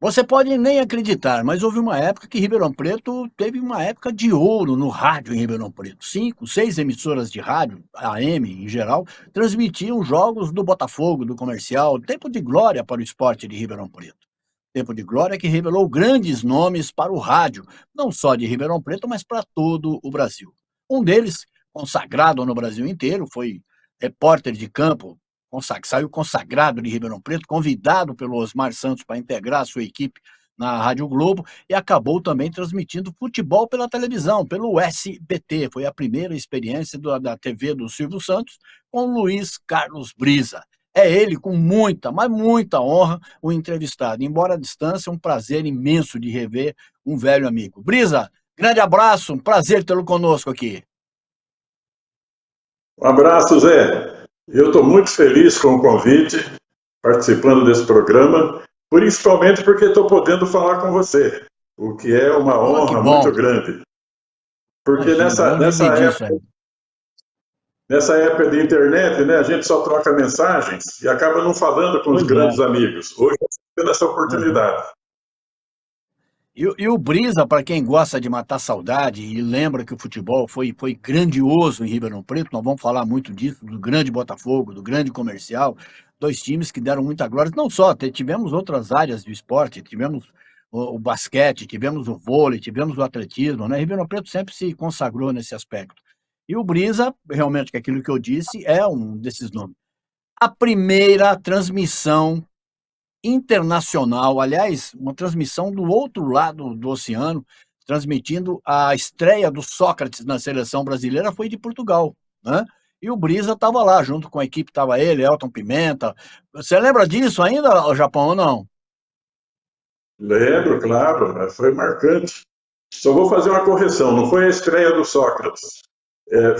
Você pode nem acreditar, mas houve uma época que Ribeirão Preto teve uma época de ouro no rádio em Ribeirão Preto. 5, 6 emissoras de rádio, AM em geral, transmitiam jogos do Botafogo, do Comercial, tempo de glória para o esporte de Ribeirão Preto. Tempo de glória que revelou grandes nomes para o rádio, não só de Ribeirão Preto, mas para todo o Brasil. Um deles, consagrado no Brasil inteiro, foi repórter de campo, saiu consagrado de Ribeirão Preto, convidado pelo Osmar Santos para integrar a sua equipe na Rádio Globo e acabou também transmitindo futebol pela televisão, pelo SBT. Foi a primeira experiência da TV do Silvio Santos com Luiz Carlos Brisa. É ele, com muita, mas muita honra, o entrevistado. Embora à distância, um prazer imenso de rever um velho amigo. Brisa, grande abraço, um prazer tê-lo conosco aqui. Um abraço, Zé. Eu estou muito feliz com o convite, participando desse programa, principalmente porque estou podendo falar com você, o que é uma Oh, que honra muito bom. grande. Porque Imagina, nessa, vamos nessa, dividir isso época, aí. nessa época de internet, né, a gente só troca mensagens e acaba não falando com os Pois é. grandes amigos. Hoje eu estou tendo essa Uhum. oportunidade. E o Brisa, para quem gosta de matar saudade e lembra que o futebol foi grandioso em Ribeirão Preto, nós vamos falar muito disso, do grande Botafogo, do grande Comercial, dois times que deram muita glória. Não só, tivemos outras áreas do esporte, tivemos o basquete, tivemos o vôlei, tivemos o atletismo, né? Ribeirão Preto sempre se consagrou nesse aspecto. E o Brisa, realmente, que é aquilo que eu disse, é um desses nomes. A primeira transmissão internacional, aliás, uma transmissão do outro lado do oceano, transmitindo a estreia do Sócrates na seleção brasileira, foi de Portugal, né? E o Brisa estava lá, junto com a equipe, estava ele, Elton Pimenta. Você lembra disso ainda, o Japão, ou não? Lembro, claro, foi marcante. Só vou fazer uma correção, não foi a estreia do Sócrates.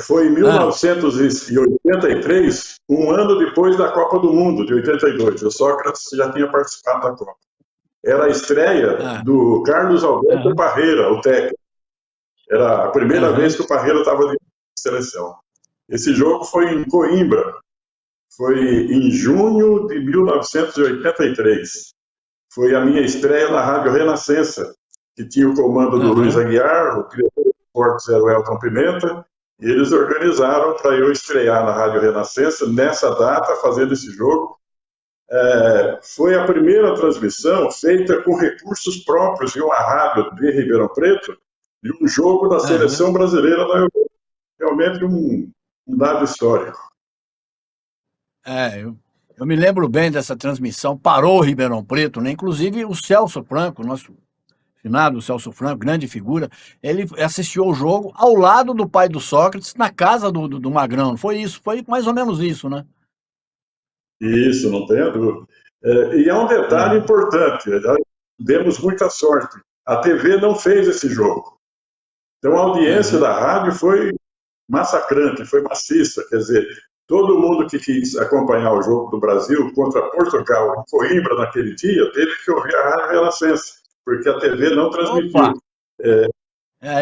Foi em Ah, 1983, um ano depois da Copa do Mundo, de 82. O Sócrates já tinha participado da Copa. Era a estreia ah, do Carlos Alberto aham, Parreira, o técnico. Era a primeira vez aham, que o Parreira estava de seleção. Esse jogo foi em Coimbra, foi em junho de 1983. Foi a minha estreia na Rádio Renascença, que tinha o comando do Luiz aham. Aguiar, o diretor de esportes era o Elton Pimenta, e eles organizaram para eu estrear na Rádio Renascença nessa data, fazendo esse jogo. Foi a primeira transmissão feita com recursos próprios de uma rádio de Ribeirão Preto de um jogo da Aham. seleção brasileira na Europa. Realmente um dado histórico. Eu me lembro bem dessa transmissão, parou o Ribeirão Preto, né? Inclusive o Celso Franco, nosso finado Celso Franco, grande figura, ele assistiu ao jogo ao lado do pai do Sócrates, na casa do Magrão. Foi isso, foi mais ou menos isso, né? Isso, não tenha dúvida. E há um detalhe Uhum, importante: nós demos muita sorte. A TV não fez esse jogo. Então a audiência uhum, da rádio foi massacrante, foi maciça. Quer dizer, todo mundo que quis acompanhar o jogo do Brasil contra Portugal em Coimbra naquele dia teve que ouvir a Rádio Renascença, porque a TV não opa! transmitiu.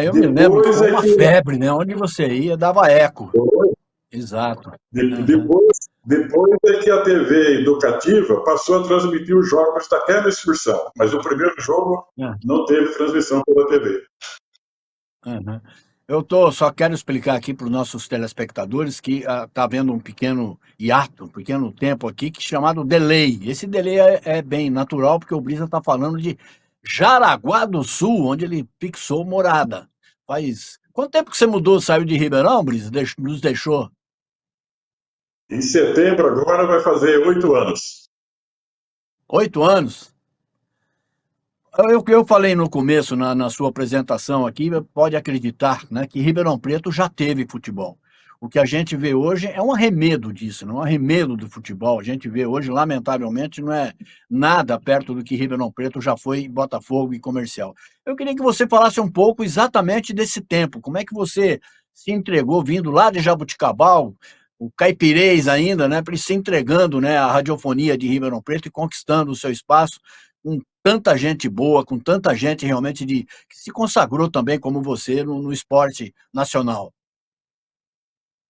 Eu me lembro que Depois foi é uma que febre, né? Onde você ia, dava eco. Exato. Uhum. depois é que a TV educativa passou a transmitir os jogos daquela excursão, mas o primeiro jogo não teve transmissão pela TV. Uhum. Só quero explicar aqui para os nossos telespectadores que está havendo um pequeno hiato, um pequeno tempo aqui, que chamado delay. Esse delay é bem natural, porque o Brisa está falando de Jaraguá do Sul, onde ele fixou morada. Faz quanto tempo que você mudou, saiu de Ribeirão, Brisa? Nos deixou? Em setembro, agora, vai fazer 8 anos. 8 anos? Eu falei no começo, na sua apresentação aqui, pode acreditar, né, que Ribeirão Preto já teve futebol. O que a gente vê hoje é um arremedo disso, não é um arremedo do futebol. A gente vê hoje, lamentavelmente, não é nada perto do que Ribeirão Preto já foi em Botafogo e Comercial. Eu queria que você falasse um pouco exatamente desse tempo. Como é que você se entregou, vindo lá de Jabuticabal, o caipirês ainda, né, se entregando, né, à radiofonia de Ribeirão Preto e conquistando o seu espaço com tanta gente boa, com tanta gente realmente que se consagrou também como você no esporte nacional.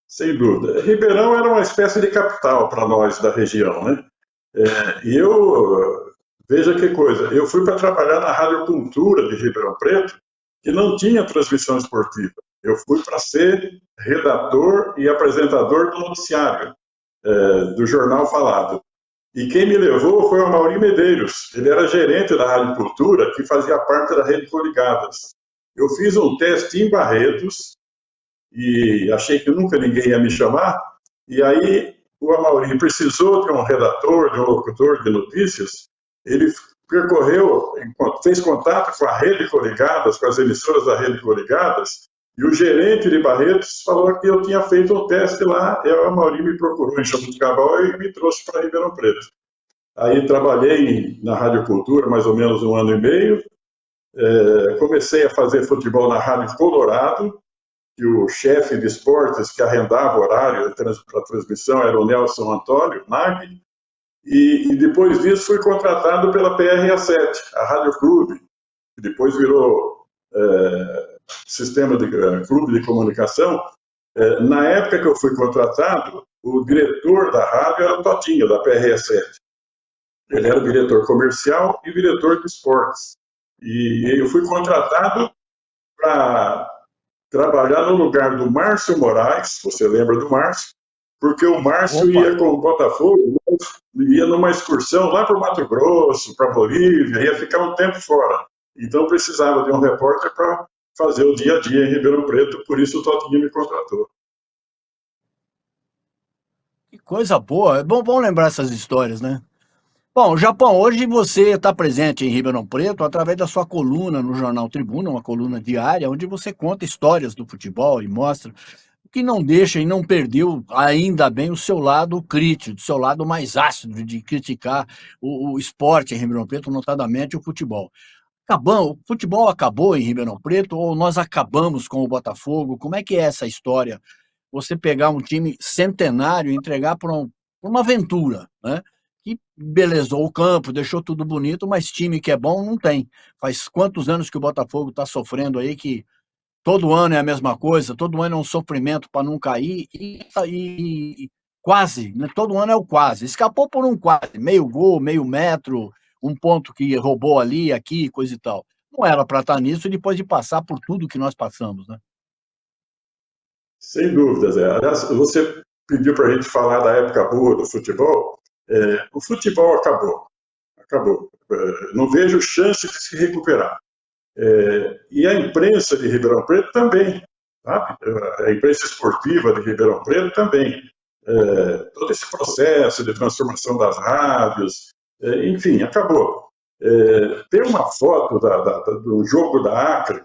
Sem dúvida. Ribeirão era uma espécie de capital para nós da região, né? E eu Veja que coisa, eu fui para trabalhar na Rádio Cultura de Ribeirão Preto, que não tinha transmissão esportiva. Eu fui para ser redator e apresentador do noticiário, do Jornal Falado. E quem me levou foi o Amaury Medeiros. Ele era gerente da Rádio Cultura, que fazia parte da Rede Coligadas. Eu fiz um teste em Barretos e achei que nunca ninguém ia me chamar. E aí o Amaury precisou de um redator, de um locutor de notícias. Ele percorreu, fez contato com a Rede Coligadas, com as emissoras da Rede Coligadas, e o gerente de Barretos falou que eu tinha feito um teste lá, e o Amaury me procurou em Jabuticabal e me trouxe para Ribeirão Preto. Aí trabalhei na Rádio Cultura mais ou menos 1 ano e meio, comecei a fazer futebol na Rádio Colorado, que o chefe de esportes que arrendava o horário para a transmissão era o Nelson Antônio Nagui, e depois disso fui contratado pela PRA7, a Rádio Clube, que depois virou sistema de clube de comunicação. Na época que eu fui contratado, o diretor da rádio era o Totinho, da PRA7. Ele era o diretor comercial e diretor de esportes. E eu fui contratado para trabalhar no lugar do Márcio Moraes, você lembra do Márcio? Porque o Márcio ia com o Botafogo, ia numa excursão lá para o Mato Grosso, para a Bolívia, ia ficar um tempo fora. Então precisava de um repórter para fazer o dia a dia em Ribeirão Preto, por isso o Totinho me contratou. Que coisa boa, é bom lembrar essas histórias, né? Bom, Japão, hoje você está presente em Ribeirão Preto através da sua coluna no Jornal Tribuna, uma coluna diária, onde você conta histórias do futebol e mostra o que não deixa e não perdeu, ainda bem, o seu lado crítico, o seu lado mais ácido de criticar o esporte em Ribeirão Preto, notadamente o futebol. Acabamos, o futebol acabou em Ribeirão Preto ou nós acabamos com o Botafogo? Como é que é essa história? Você pegar um time centenário e entregar para uma aventura, né? Que belezou o campo, deixou tudo bonito, mas time que é bom não tem. Faz quantos anos que o Botafogo está sofrendo aí que todo ano é a mesma coisa, todo ano é um sofrimento para não cair e quase, né? Todo ano é o quase. Escapou por um quase, meio gol, meio metro, um ponto que roubou ali, aqui, coisa e tal. Não era para estar nisso depois de passar por tudo que nós passamos, né? Sem dúvidas. Aliás, você pediu para a gente falar da época boa do futebol. O futebol acabou. Acabou. Não vejo chance de se recuperar. E a imprensa de Ribeirão Preto também. Sabe? A imprensa esportiva de Ribeirão Preto também. Todo esse processo de transformação das rádios, enfim, acabou. Tem uma foto do jogo da Acre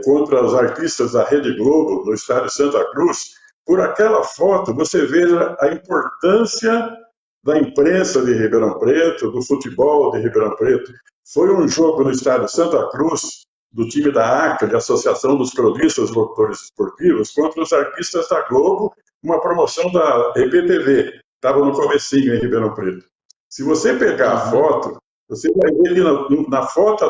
contra os artistas da Rede Globo, no estádio Santa Cruz. Por aquela foto, você veja a importância da imprensa de Ribeirão Preto, do futebol de Ribeirão Preto. Foi um jogo no estádio Santa Cruz, do time da ACA, de Associação dos Cronistas Locutores Esportivos, contra os artistas da Globo, uma promoção da EPTV. Estava no comecinho em Ribeirão Preto. Se você pegar a foto, você vai ver que na foto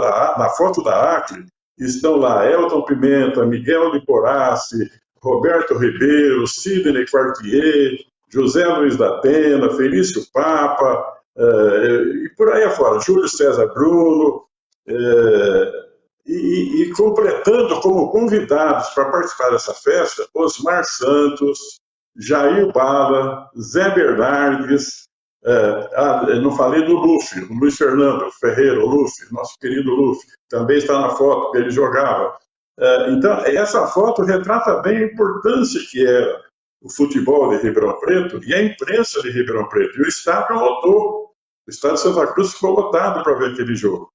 da Acre estão lá Elton Pimenta, Miguel Liporace, Roberto Ribeiro, Sidney Quartier, José Luiz da Atena, Felício Papa, e por aí afora, Júlio César Bruno, e completando como convidados para participar dessa festa, Osmar Santos, Jair Bala, Zé Bernardes, não falei do Luffy, o Luiz Fernando Ferreira, o Luffy, nosso querido Luffy, também está na foto que ele jogava. Então, essa foto retrata bem a importância que era o futebol de Ribeirão Preto e a imprensa de Ribeirão Preto. E o estádio lotou, o estádio Santa Cruz ficou lotado para ver aquele jogo.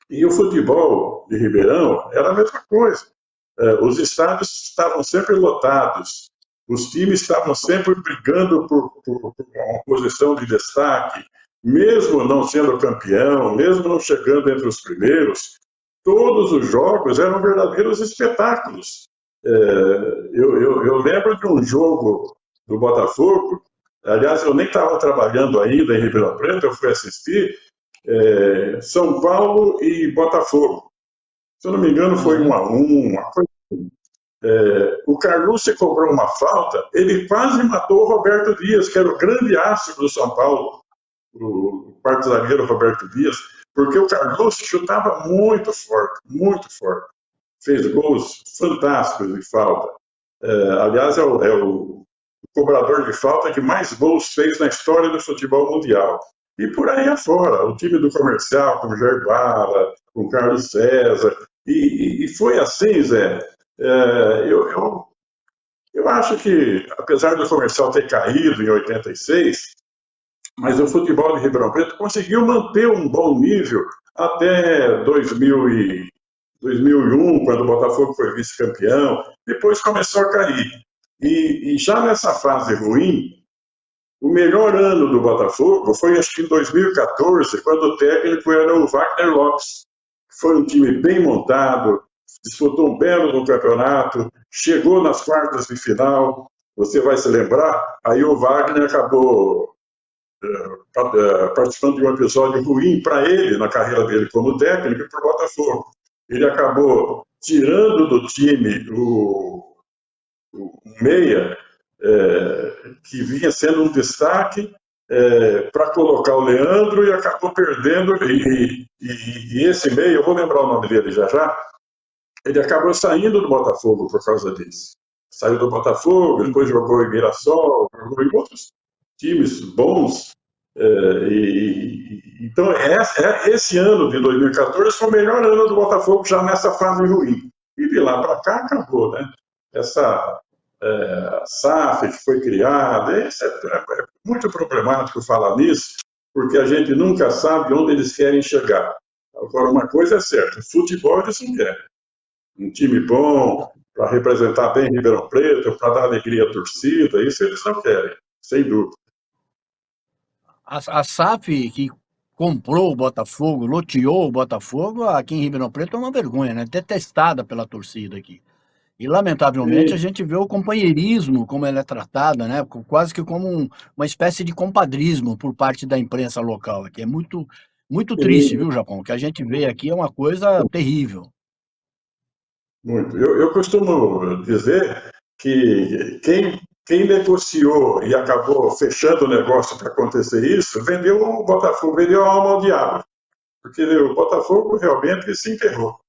E o futebol de Ribeirão era a mesma coisa. Os estádios estavam sempre lotados, os times estavam sempre brigando por uma posição de destaque, mesmo não sendo campeão, mesmo não chegando entre os primeiros, todos os jogos eram verdadeiros espetáculos. Eu lembro de um jogo do Botafogo, aliás, eu nem estava trabalhando ainda em Ribeirão Preto, eu fui assistir, São Paulo e Botafogo. Se eu não me engano, foi 1-1, uma coisa assim. O Carlucci cobrou uma falta, ele quase matou o Roberto Dias, que era o grande astro do São Paulo. o quarto zagueiro Roberto Dias, porque o Cardoso chutava muito forte. Fez gols fantásticos de falta. Aliás, é o cobrador de falta que mais gols fez na história do futebol mundial. E por aí afora, o time do Comercial, com o Jair Bala, com o Carlos César. E foi assim, Zé. Eu acho que, apesar do Comercial ter caído em 86, mas o futebol de Ribeirão Preto conseguiu manter um bom nível até 2001, quando o Botafogo foi vice-campeão. Depois começou a cair. E já nessa fase ruim, o melhor ano do Botafogo foi, acho que em 2014, quando o técnico era o Wagner Lopes. Foi um time bem montado, disputou um belo no campeonato, chegou nas quartas de final. Você vai se lembrar, aí o Wagner acabou participando de um episódio ruim para ele, na carreira dele como técnico, para o Botafogo. Ele acabou tirando do time o meia, que vinha sendo um destaque, para colocar o Leandro, e acabou perdendo. E esse meia, eu vou lembrar o nome dele já já, ele acabou saindo do Botafogo por causa disso. Saiu do Botafogo, depois jogou em Mirassol, jogou em outros times bons. Então, esse ano de 2014 foi o melhor ano do Botafogo, já nessa fase ruim. E de lá para cá acabou, né? Essa SAF que foi criada, isso é muito problemático falar nisso, porque a gente nunca sabe onde eles querem chegar. Agora, uma coisa é certa: futebol eles não querem. Um time bom, para representar bem Ribeirão Preto, para dar alegria à torcida, isso eles não querem, sem dúvida. A SAF que comprou o Botafogo, loteou o Botafogo, aqui em Ribeirão Preto é uma vergonha, né? Detestada pela torcida aqui. E, lamentavelmente, a Sim, gente vê o companheirismo, como ela é tratada, né? Quase que como uma espécie de compadrismo por parte da imprensa local aqui. É muito, muito triste, sim, viu, Japão? O que a gente vê aqui é uma coisa terrível. muito. Eu costumo dizer que quem negociou e acabou fechando o negócio para acontecer isso, vendeu o Botafogo, vendeu a alma ao diabo, porque o Botafogo realmente se enterrou.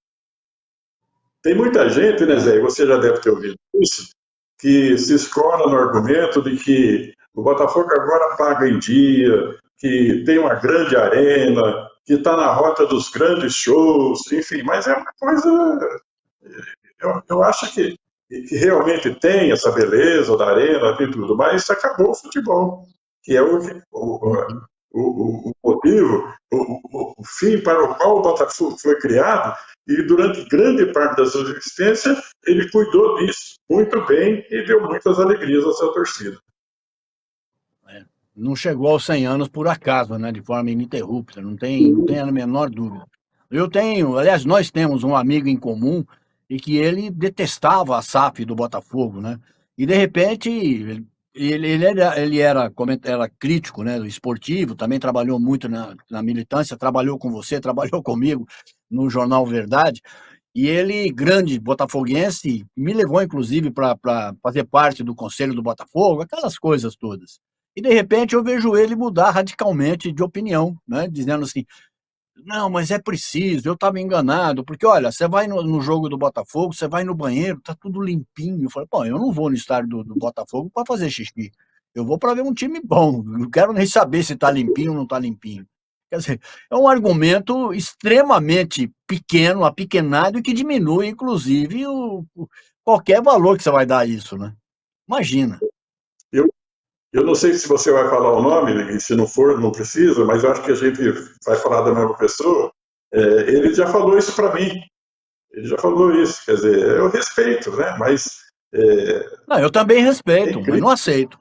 Tem muita gente, né, É, Zé, e você já deve ter ouvido isso, que se escola no argumento de que o Botafogo agora paga em dia, que tem uma grande arena, que está na rota dos grandes shows, enfim, mas é uma coisa. Eu acho que realmente tem essa beleza da arena, tem tudo, mas acabou o futebol, que é o motivo, o fim para o qual o Botafogo foi criado, e durante grande parte da sua existência ele cuidou disso muito bem e deu muitas alegrias à sua torcida. é. Não chegou aos 100 anos por acaso, né? De forma ininterrupta, não tem a menor dúvida. Eu tenho, aliás, nós temos um amigo em comum e que ele detestava a SAF do Botafogo, né? E de repente era crítico, né, do esportivo, também trabalhou muito na militância, trabalhou com você, trabalhou comigo no jornal Verdade. E ele, grande botafoguense, me levou inclusive para fazer parte do conselho do Botafogo, aquelas coisas todas. E de repente eu vejo ele mudar radicalmente de opinião, né, dizendo assim: não, mas é preciso, eu estava enganado, porque olha, você vai no jogo do Botafogo, você vai no banheiro, tá tudo limpinho. Eu falei: pô, eu não vou no estádio do Botafogo para fazer xixi, eu vou para ver um time bom, não quero nem saber se tá limpinho ou não tá limpinho. Quer dizer, é um argumento extremamente pequeno, apequenado, e que diminui, inclusive, qualquer valor que você vai dar a isso, né? Imagina. Eu, eu não sei se você vai falar o nome, e se não for, não precisa, mas eu acho que a gente vai falar da mesma pessoa. Ele já falou isso para mim, ele já falou isso, quer dizer, eu respeito, né? Mas é, Não, eu também é respeito, mas não incrível. aceito.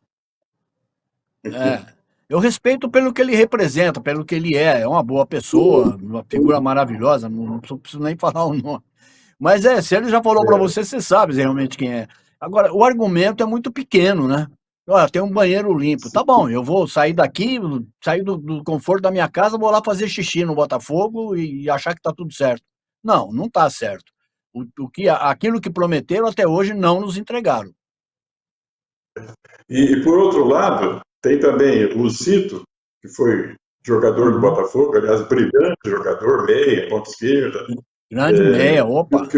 É. Eu respeito pelo que ele representa, pelo que ele é uma boa pessoa, uma figura maravilhosa, não preciso nem falar o nome. Mas se ele já falou para você, você sabe realmente quem é. Agora, o argumento é muito pequeno, né? Olha, tem um banheiro limpo. Tá bom, eu vou sair daqui, sair do conforto da minha casa, vou lá fazer xixi no Botafogo e achar que tá tudo certo. Não, não tá certo. Aquilo que prometeram até hoje não nos entregaram. E por outro lado, tem também o Zito, que foi jogador do Uhum. Botafogo, aliás, brilhante jogador, meia, ponta esquerda, Grande meia, opa. que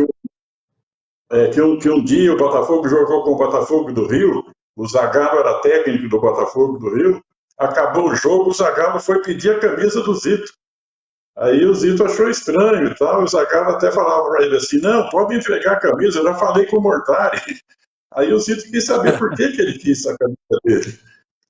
um dia o Botafogo jogou com o Botafogo do Rio, o Zagallo era técnico do Botafogo do Rio, acabou o jogo, o Zagallo foi pedir a camisa do Zito. Aí o Zito achou estranho e tal, o Zagallo até falava para ele assim, não, pode entregar a camisa, eu já falei com o Mortari. Aí o Zito quis saber por que, que ele quis a camisa dele.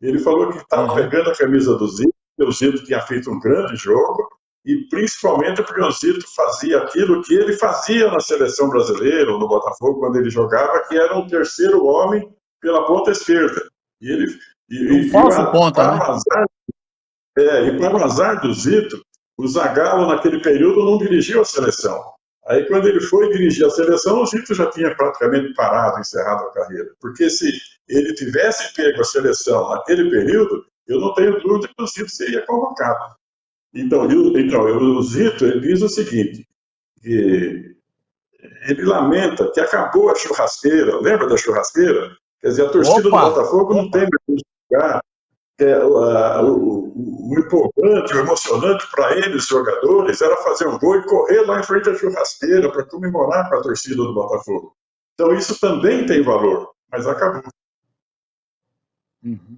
Ele falou que estava Uhum. pegando a camisa do Zito, porque o Zito tinha feito um grande jogo, e principalmente porque o Zito fazia aquilo que ele fazia na seleção brasileira, ou no Botafogo, quando ele jogava, que era um terceiro homem pela ponta esquerda. E, ele, Um falso ponta, para né? o azar, e para o azar do Zito, o Zagallo, naquele período, não dirigiu a seleção. Aí, quando ele foi dirigir a seleção, o Zito já tinha praticamente parado, encerrado a carreira. Porque se ele tivesse pego a seleção naquele período, eu não tenho dúvida que o Zito seria convocado. Então, o Zito ele diz o seguinte, que ele lamenta que acabou a churrasqueira, lembra da churrasqueira? Quer dizer, a torcida do Opa, Botafogo não tem opa. mais lugar, Ah, o empolgante, o emocionante para eles, jogadores, era fazer um gol e correr lá em frente à churrasqueira para comemorar com a torcida do Botafogo. Então isso também tem valor, mas acabou. uhum.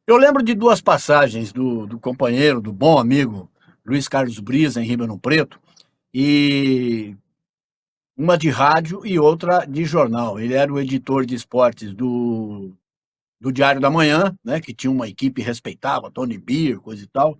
Eu lembro de duas passagens do companheiro, do bom amigo Luiz Carlos Brisa, em Ribeirão Preto, e uma de rádio e outra de jornal. Ele era o editor de esportes do Diário da Manhã, né, que tinha uma equipe respeitável, Tony Beer, coisa e tal.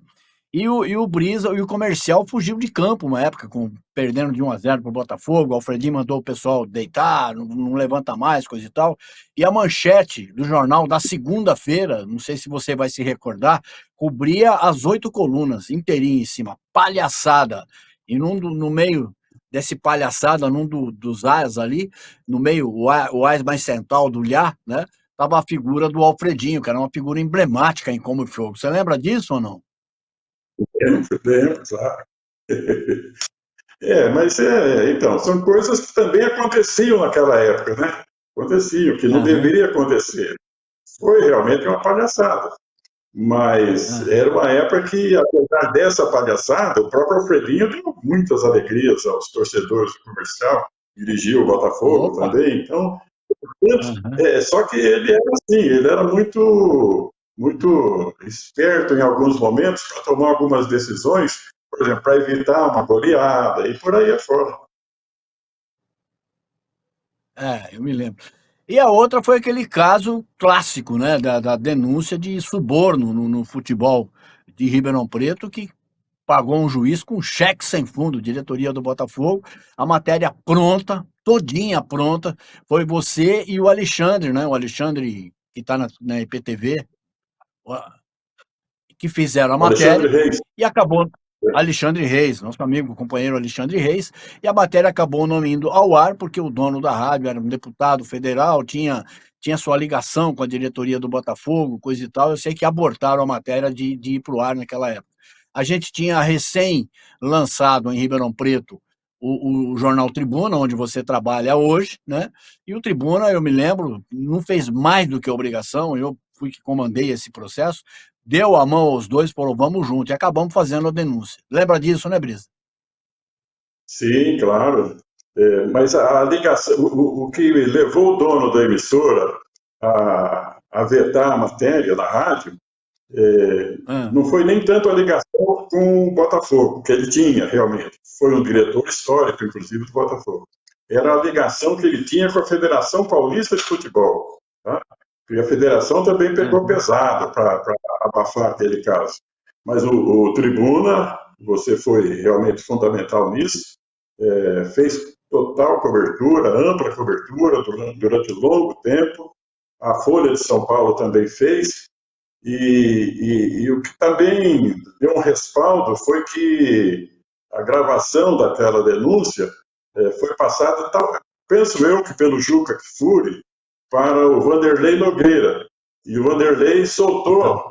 E o Brisa e o Comercial fugiu de campo uma época, perdendo de 1-0 para o Botafogo. O Alfredinho mandou o pessoal deitar, não levanta mais, coisa e tal. E a manchete do jornal da segunda-feira, não sei se você vai se recordar, cobria as 8 colunas, inteirinha em cima, palhaçada. E no meio desse palhaçada, dos As ali, no meio, o As mais central do Lhá, né? Tava a figura do Alfredinho, que era uma figura emblemática em Como Fogo. Você lembra disso ou não? Lembro, claro. Mas então, são coisas que também aconteciam naquela época, né? Aconteciam, que não Aham, deveria acontecer. Foi realmente uma palhaçada. Mas aham. era uma época que, apesar dessa palhaçada, o próprio Alfredinho deu muitas alegrias aos torcedores do Comercial, dirigiu o Botafogo Opa! também. Então, Aham, só que ele era assim, ele era muito esperto em alguns momentos para tomar algumas decisões, por exemplo, para evitar uma goleada e por aí afora. eu me lembro. E a outra foi aquele caso clássico, né, da denúncia de suborno no futebol de Ribeirão Preto, que pagou um juiz com cheque sem fundo, diretoria do Botafogo, a matéria pronta, todinha pronta, foi você e o Alexandre, né, o Alexandre que está na IPTV, que fizeram a O Alexandre matéria Reis, e acabou Alexandre Reis, nosso amigo, companheiro Alexandre Reis, e a matéria acabou não indo ao ar porque o dono da rádio era um deputado federal, tinha sua ligação com a diretoria do Botafogo, coisa e tal. Eu sei que abortaram a matéria de ir para o ar naquela época. A gente tinha recém lançado em Ribeirão Preto o jornal Tribuna, onde você trabalha hoje, né? E o Tribuna, eu me lembro, não fez mais do que obrigação, eu fui que comandei esse processo, deu a mão aos dois, falou, vamos junto, e acabamos fazendo a denúncia. Lembra disso, né, Brisa? sim, claro. Mas a ligação, o que levou o dono da emissora a vetar a matéria da rádio Ah, não foi nem tanto a ligação com o Botafogo, que ele tinha realmente. Foi um diretor histórico, inclusive, do Botafogo. Era a ligação que ele tinha com a Federação Paulista de Futebol. Tá? E a federação também pegou aham. pesado para abafar aquele caso. Mas o Tribuna, você foi realmente fundamental nisso, fez total cobertura, ampla cobertura durante longo tempo. A Folha de São Paulo também fez, e o que também deu um respaldo foi que a gravação daquela denúncia foi passada, penso eu, que pelo Juca Kfouri, para o Vanderlei Nogueira. E o Vanderlei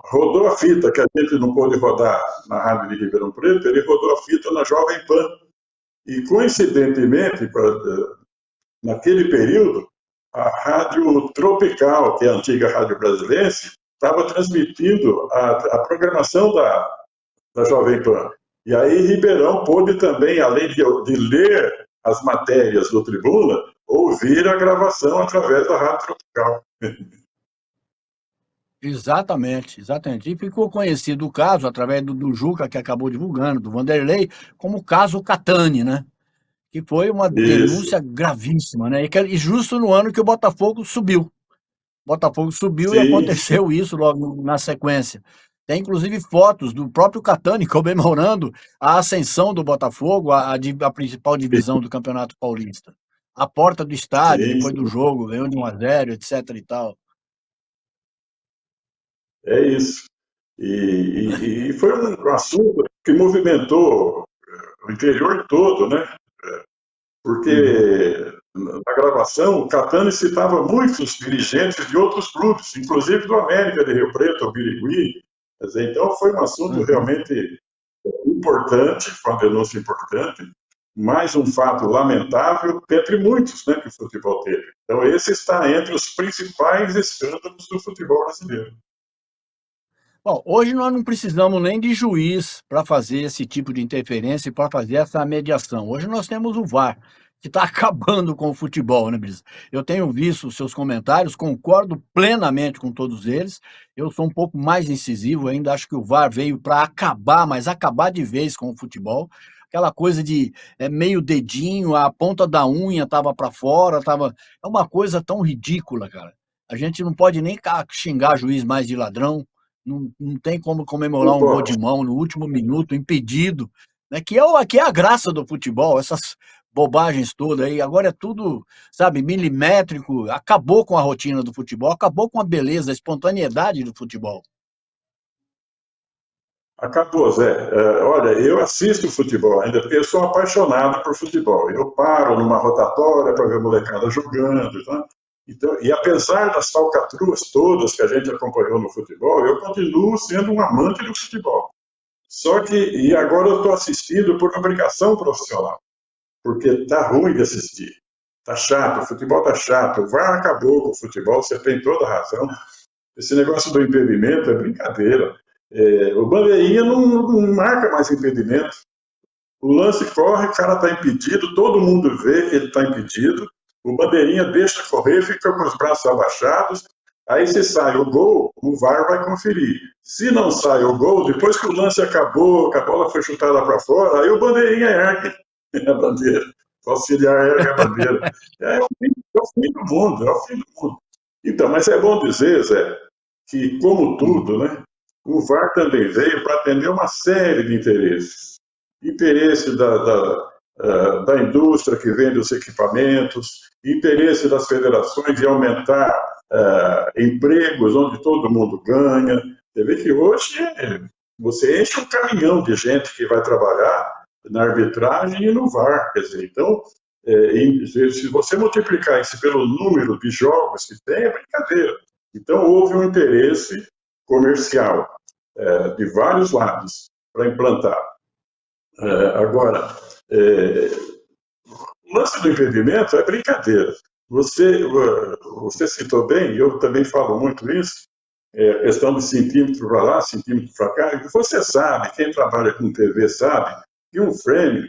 rodou a fita, que a gente não pôde rodar na Rádio de Ribeirão Preto, ele rodou a fita na Jovem Pan. E, coincidentemente, naquele período, a Rádio Tropical, que é a antiga Rádio Brasilense, estava transmitindo a programação da Jovem Pan. E aí Ribeirão pôde também, além de ler as matérias do Tribuna, ouvir a gravação através da Rádio Tropical. Exatamente, exatamente. E ficou conhecido o caso, através do Juca, que acabou divulgando, do Vanderlei, como o caso Catani, né? Que foi uma Isso. denúncia gravíssima, né? E justo no ano que o Botafogo subiu. Botafogo subiu e Sim, sim. aconteceu isso logo na sequência. Tem inclusive fotos do próprio Catani comemorando a ascensão do Botafogo à principal divisão do Campeonato Paulista. A porta do estádio, Sim, depois do sim. jogo, ganhou de 1-0, etc e tal. É isso. E foi um assunto que movimentou o interior todo, né? Uhum. Porque na gravação o Catani citava muitos dirigentes de outros clubes, inclusive do América de Rio Preto, o Birigui. Quer dizer, então foi um assunto Uhum. realmente importante, foi uma denúncia importante, mais um fato lamentável dentre muitos, né, que o futebol teve. Então esse está entre os principais escândalos do futebol brasileiro. Bom, hoje nós não precisamos nem de juiz para fazer esse tipo de interferência e para fazer essa mediação. Hoje nós temos o VAR, que está acabando com o futebol, né, Brisa? Eu tenho visto os seus comentários, concordo plenamente com todos eles. Eu sou um pouco mais incisivo, ainda acho que o VAR veio para acabar, mas acabar de vez com o futebol. Aquela coisa de meio dedinho, a ponta da unha estava para fora, tava... é uma coisa tão ridícula, cara. A gente não pode nem xingar juiz mais de ladrão, não tem como comemorar um gol Concordo. de mão no último minuto, impedido, né? Que é a graça do futebol, essas bobagens todas aí. Agora é tudo, sabe, milimétrico. Acabou com a rotina do futebol, acabou com a beleza, a espontaneidade do futebol. Acabou, Zé. Olha, eu assisto futebol ainda, porque eu sou apaixonado por futebol. Eu paro numa rotatória para ver a molecada jogando. Tá? Então, e apesar das falcatruas todas que a gente acompanhou no futebol, eu continuo sendo um amante do futebol. Só que, e agora eu estou assistindo por obrigação profissional, porque tá ruim de assistir. Tá chato, o futebol tá chato. O VAR acabou com o futebol, você tem toda a razão. Esse negócio do impedimento é brincadeira. O bandeirinha não marca mais impedimento. O lance corre, o cara está impedido, todo mundo vê que ele está impedido. O bandeirinha deixa correr, fica com os braços abaixados. Aí se sai o gol, o VAR vai conferir. Se não sai o gol, depois que o lance acabou, que a bola foi chutada para fora, aí o bandeirinha ergue a bandeira. O auxiliar ergue a bandeira. É o fim do mundo, é o fim do mundo. Então, mas é bom dizer, Zé, que, como tudo, Uhum. né, o VAR também veio para atender uma série de interesses. Interesse da indústria que vende os equipamentos, interesse das federações em aumentar empregos onde todo mundo ganha. Você vê que hoje você enche um caminhão de gente que vai trabalhar na arbitragem e no VAR. Quer dizer, então, se você multiplicar isso pelo número de jogos que tem, é brincadeira. Então, houve um interesse comercial de vários lados para implantar. Agora, o lance do impedimento é brincadeira. Você citou bem, eu também falo muito isso, questão de centímetro para lá, centímetro para cá. E você sabe, quem trabalha com TV sabe, que um frame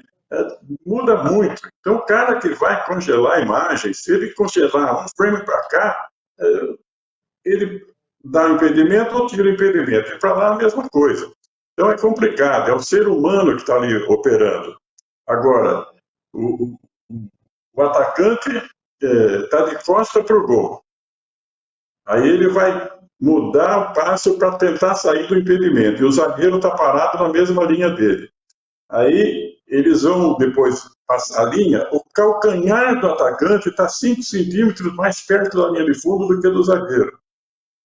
muda muito. Então, o cara que vai congelar a imagem, se ele congelar um frame para cá, ele dá impedimento ou tira o impedimento. E para lá a mesma coisa. Então é complicado, é o ser humano que está ali operando. Agora, o, o atacante está de costa para o gol. Aí ele vai mudar o passo para tentar sair do impedimento. E o zagueiro está parado na mesma linha dele. Aí eles vão depois passar a linha, o calcanhar do atacante está 5 centímetros mais perto da linha de fundo do que do zagueiro.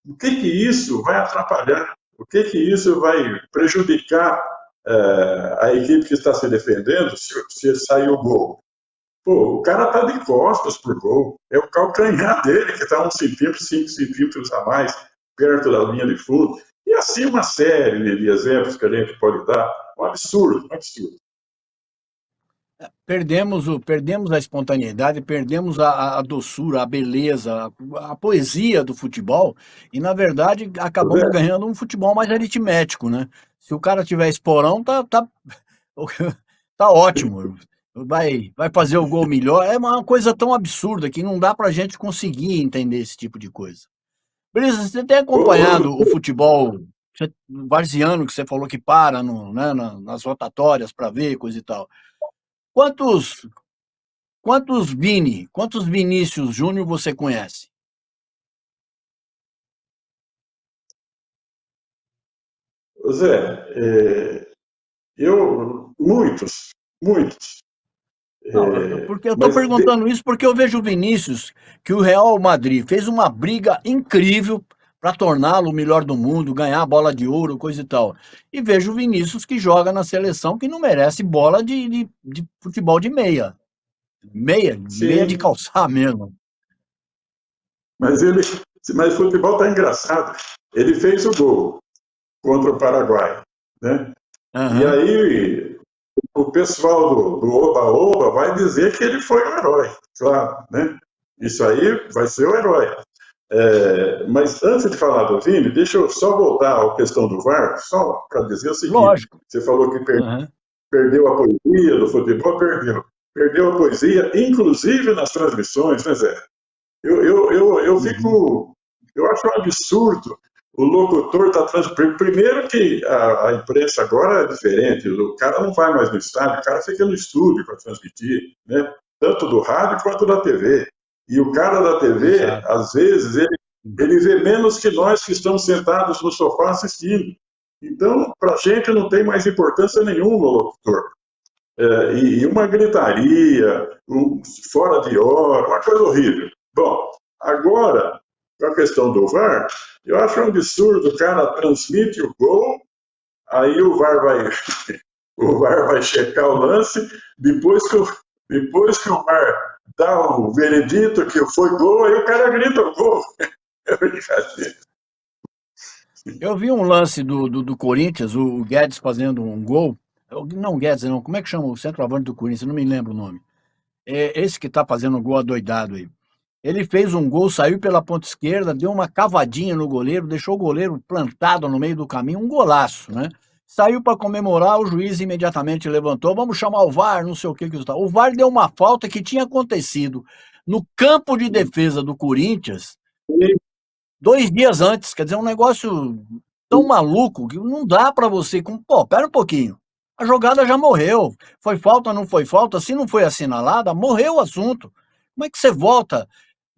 O que isso vai atrapalhar? O que isso vai prejudicar a equipe que está se defendendo se sair o gol? Pô, o cara está de costas pro gol. É o calcanhar dele que está 1 centímetro, 5 centímetros a mais perto da linha de fundo. E assim uma série de exemplos que a gente pode dar. Um absurdo, um absurdo. Perdemos a espontaneidade, perdemos a doçura, a beleza, a poesia do futebol e, na verdade, acabamos Zé, ganhando um futebol mais aritmético, né? Se o cara tiver esporão, tá ótimo. Vai fazer o gol melhor. É uma coisa tão absurda que não dá pra gente conseguir entender esse tipo de coisa. Brisa, você tem ô, acompanhado o futebol varziano que você falou que para né, nas rotatórias para ver, coisa e tal. Quantos, quantos Vinícius Júnior você conhece? Zé, muitos, muitos. Não, porque eu estou Mas perguntando isso porque eu vejo o Vinícius, que o Real Madrid fez uma briga incrível para torná-lo o melhor do mundo, ganhar a bola de ouro, coisa e tal. E vejo o Vinícius que joga na seleção que não merece bola de futebol de meia. Meia de sim, calçar mesmo. mas ele, mas o futebol está engraçado. Ele fez o gol contra o Paraguai, né? E Aham, aí o pessoal do Oba-Oba vai dizer que ele foi o herói, claro, né? Isso aí vai ser o herói. Mas antes de falar do Vini, deixa eu só voltar à questão do VAR, só para dizer o seguinte: lógico. você falou que Aham, perdeu a poesia do futebol, perdeu. Perdeu a poesia, inclusive nas transmissões, né, Zé? Eu uhum, fico. Eu acho um absurdo o locutor está transmitindo. Primeiro que a imprensa agora é diferente, o cara não vai mais no estádio, o cara fica no estúdio para transmitir, né? Tanto do rádio quanto da TV. E o cara da TV, exato. às vezes, ele vê menos que nós que estamos sentados no sofá assistindo. Então, para a gente não tem mais importância nenhuma o locutor. E uma gritaria, fora de hora, uma coisa horrível. Bom, agora, com a questão do VAR, eu acho um absurdo, o cara transmite o gol, aí o VAR vai checar o lance, depois que o VAR dá o veredito que foi gol, aí o cara grita o gol. É brincadeira. Eu vi um lance do Corinthians, o Guedes fazendo um gol. Não, Guedes, não. Como é que chama o centroavante do Corinthians? Não me lembro o nome. É esse que tá fazendo o gol adoidado aí. Ele fez um gol, saiu pela ponta esquerda, deu uma cavadinha no goleiro, deixou o goleiro plantado no meio do caminho, um golaço, né? Saiu para comemorar, o juiz imediatamente levantou, vamos chamar o VAR, não sei o que que está. O VAR deu uma falta que tinha acontecido no campo de defesa do Corinthians 2 dias antes, quer dizer, um negócio tão maluco que não dá para você. Pô, pera um pouquinho. A jogada já morreu. Foi falta, não foi falta? Se não foi assinalada, morreu o assunto. Como é que você volta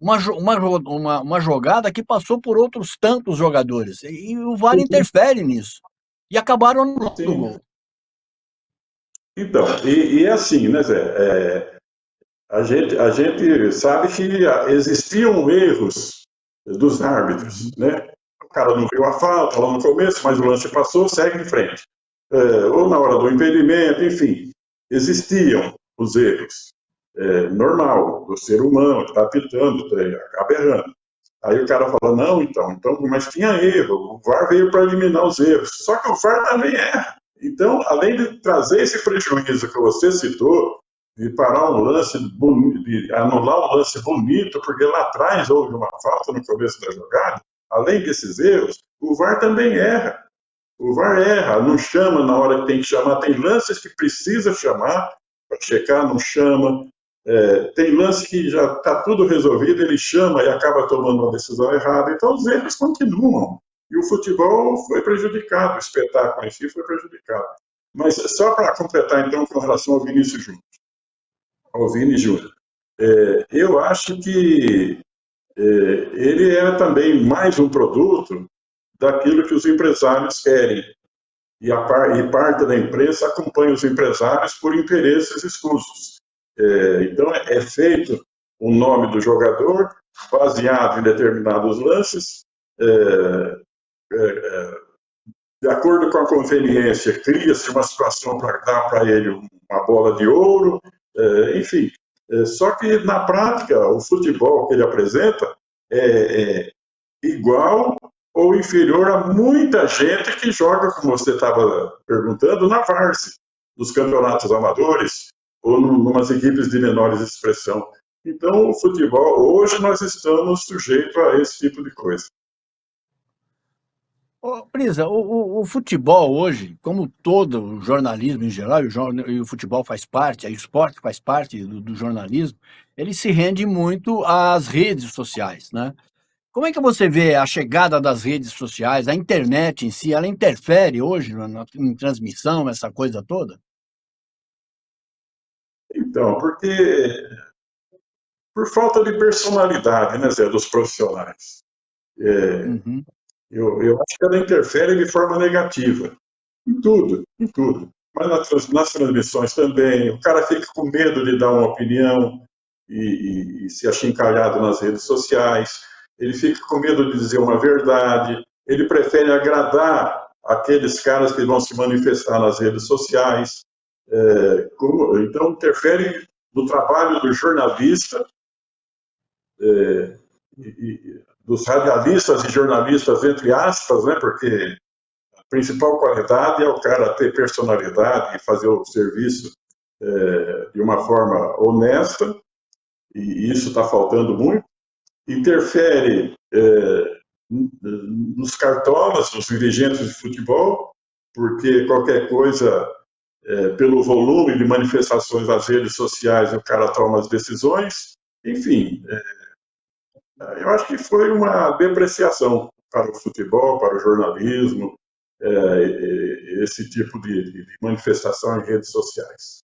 uma jogada que passou por outros tantos jogadores? E o VAR interfere nisso. E acabaram anulando o Sim. gol. Então, e é assim, né, Zé? A gente sabe que existiam erros dos árbitros, Uhum. né? O cara não viu a falta lá no começo, mas o lance passou, segue em frente. Ou na hora do impedimento, enfim, existiam os erros. Normal, do ser humano que está apitando, acaba errando. Aí o cara fala, não, então, mas tinha erro, o VAR veio para eliminar os erros. Só que o VAR também erra. Então, além de trazer esse prejuízo que você citou, de parar um lance bonito, de anular um lance bonito, porque lá atrás houve uma falta no começo da jogada, além desses erros, o VAR também erra. O VAR erra, não chama na hora que tem que chamar. Tem lances que precisa chamar para checar, não chama. Tem lance que já está tudo resolvido, ele chama e acaba tomando uma decisão errada. Então os erros continuam. E o futebol foi prejudicado, o espetáculo em si foi prejudicado. Mas só para completar, então, com relação ao Vinícius Júnior, ao Vini Júnior, eu acho que ele é também mais um produto daquilo que os empresários querem e parte da imprensa acompanha os empresários por interesses escusos. Então, é feito o nome do jogador baseado em determinados lances, é, de acordo com a conveniência, cria-se uma situação para dar para ele uma bola de ouro, enfim. Só que, na prática, o futebol que ele apresenta é igual ou inferior a muita gente que joga, como você estava perguntando, na várzea, nos campeonatos amadores. ou numas equipes de menores expressão. Então, o futebol, hoje nós estamos sujeitos a esse tipo de coisa. Ô, Brisa, o futebol hoje, como todo o jornalismo em geral, e o futebol faz parte, aí o esporte faz parte do jornalismo, ele se rende muito às redes sociais, né? Como é que você vê a chegada das redes sociais, a internet em si, ela interfere hoje em transmissão, essa coisa toda? Então, porque por falta de personalidade, né, Zé, dos profissionais. Uhum. Eu acho que ela interfere de forma negativa. Em tudo, em tudo. Mas nas transmissões também, o cara fica com medo de dar uma opinião e ser achincalhado nas redes sociais, ele fica com medo de dizer uma verdade, ele prefere agradar aqueles caras que vão se manifestar nas redes sociais. Então, interfere no trabalho do jornalista, dos radialistas e jornalistas, entre aspas, né, porque a principal qualidade é o cara ter personalidade e fazer o serviço de uma forma honesta, e isso está faltando muito. Interfere nos cartolas, nos dirigentes de futebol, porque qualquer coisa, pelo volume de manifestações nas redes sociais, o cara toma as decisões. Enfim, eu acho que foi uma depreciação para o futebol, para o jornalismo, esse tipo de manifestação em redes sociais.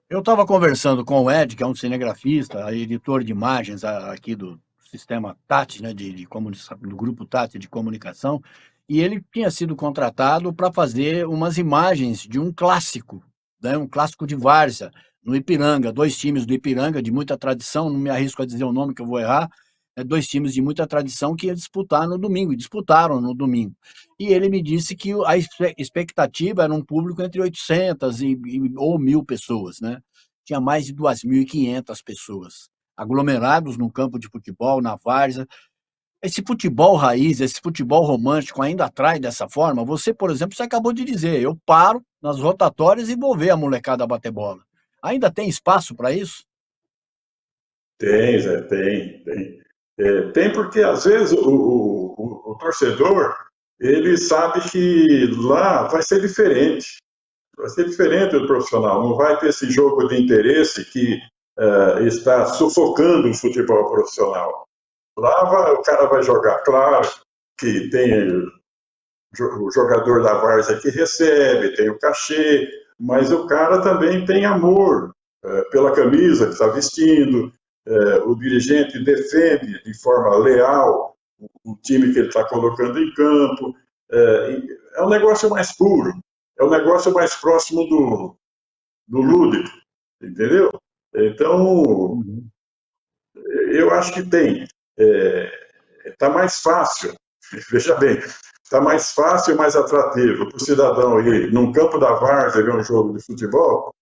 Eu estava conversando com o Ed, que é um cinegrafista, editor de imagens aqui do sistema Tati, né, do grupo Tati de comunicação, e ele tinha sido contratado para fazer umas imagens de um clássico, né, um clássico de várzea, no Ipiranga, dois times do Ipiranga de muita tradição, não me arrisco a dizer o nome que eu vou errar, dois times de muita tradição que iam disputar no domingo, e disputaram no domingo. E ele me disse que a expectativa era um público entre 800 ou 1.000 pessoas, né? Tinha mais de 2.500 pessoas aglomerados num campo de futebol, na várzea. Esse futebol raiz, esse futebol romântico ainda atrai dessa forma? Você, por exemplo, você acabou de dizer, eu paro nas rotatórias e vou ver a molecada bater bola. Ainda tem espaço para isso? Tem, Zé, tem. Tem porque, às vezes, o torcedor, ele sabe que lá vai ser diferente do profissional, não vai ter esse jogo de interesse que está sufocando o futebol profissional. Lá o cara vai jogar, claro que tem o jogador da várzea que recebe, tem o cachê, mas o cara também tem amor pela camisa que está vestindo, o dirigente defende de forma leal o time que ele está colocando em campo. É um negócio mais puro, é um negócio mais próximo do lúdico, entendeu? Então, Uhum. eu acho que tem. Está mais fácil, veja bem, está mais fácil e mais atrativo para o cidadão ir num campo da várzea ver um jogo de futebol,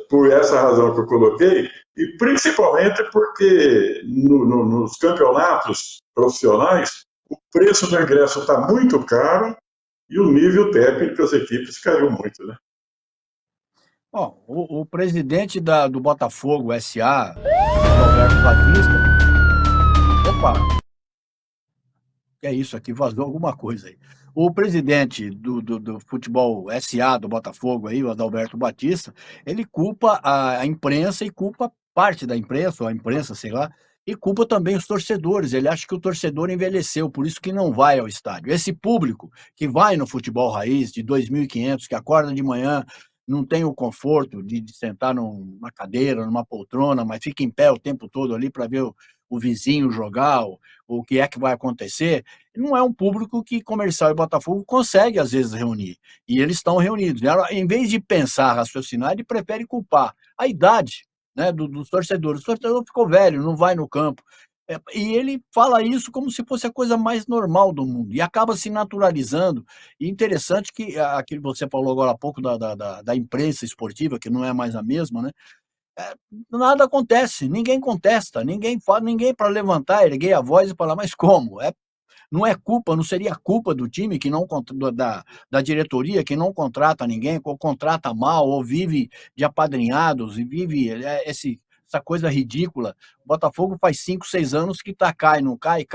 por essa razão que eu coloquei, e principalmente porque nos campeonatos profissionais o preço do ingresso está muito caro e o nível técnico das equipes caiu muito, né? Ó, o presidente do Botafogo SA, o Adalberto Batista, opa, que é isso aqui? Vazou alguma coisa aí. O presidente do futebol SA do Botafogo aí, o Adalberto Batista, ele culpa a imprensa e culpa parte da imprensa, ou a imprensa, sei lá, e culpa também os torcedores. Ele acha que o torcedor envelheceu, por isso que não vai ao estádio. Esse público que vai no futebol raiz, de 2.500, que acorda de manhã, não tem o conforto de sentar numa cadeira, numa poltrona, mas fica em pé o tempo todo ali para ver o vizinho jogar, o que é que vai acontecer, não é um público que Comercial e Botafogo consegue, às vezes, reunir. E eles estão reunidos. Em vez de pensar, raciocinar, ele prefere culpar a idade, né, dos torcedores. O torcedor ficou velho, não vai no campo. E ele fala isso como se fosse a coisa mais normal do mundo. E acaba se naturalizando. E interessante que aquilo que você falou agora há pouco da imprensa esportiva, que não é mais a mesma, né? Nada acontece, ninguém contesta, ninguém fala, ninguém para levantar, erguer a voz e falar, mas como? não é culpa, não seria culpa do time que não da diretoria que não contrata ninguém, ou contrata mal, ou vive de apadrinhados e vive essa coisa ridícula. O Botafogo faz 5, 6 anos que tá cai, não cai,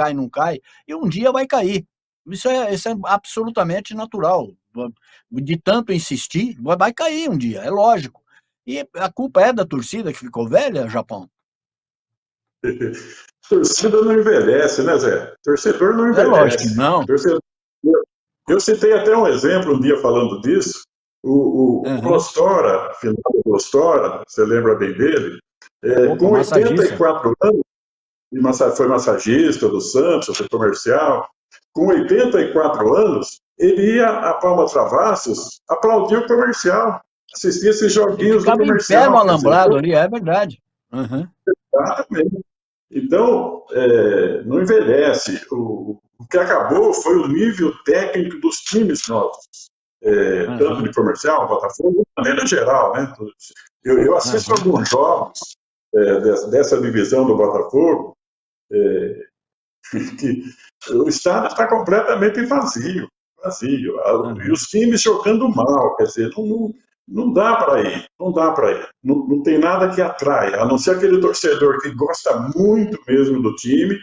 e um dia vai cair. Isso é absolutamente natural. De tanto insistir, vai cair um dia, é lógico. E a culpa é da torcida que ficou velha, Japão? Torcida não envelhece, né, Zé? Torcedor não É lógico que envelhece. não. Torcedor... Eu citei até um exemplo um dia falando disso. O Uhum. Glostora, final do Glostora, você lembra bem dele, Opa, com massagista. 84 anos, foi massagista do Santos, foi comercial. Com 84 anos, ele ia a Palma Travassos aplaudir o comercial, assistir esses Ele joguinhos do ficava em pé no comercial. Quer dizer, alambrado ali, é verdade. Uhum. exatamente. Então, não envelhece. O que acabou foi o nível técnico dos times nossos, tanto Uhum. de comercial, Botafogo, de maneira geral. Né? Eu assisto Uhum. alguns jogos dessa divisão do Botafogo, que o estádio está completamente vazio, vazio. E Uhum. os times jogando mal, quer dizer, não dá para ir, não dá para ir. Não tem nada que atrai, a não ser aquele torcedor que gosta muito mesmo do time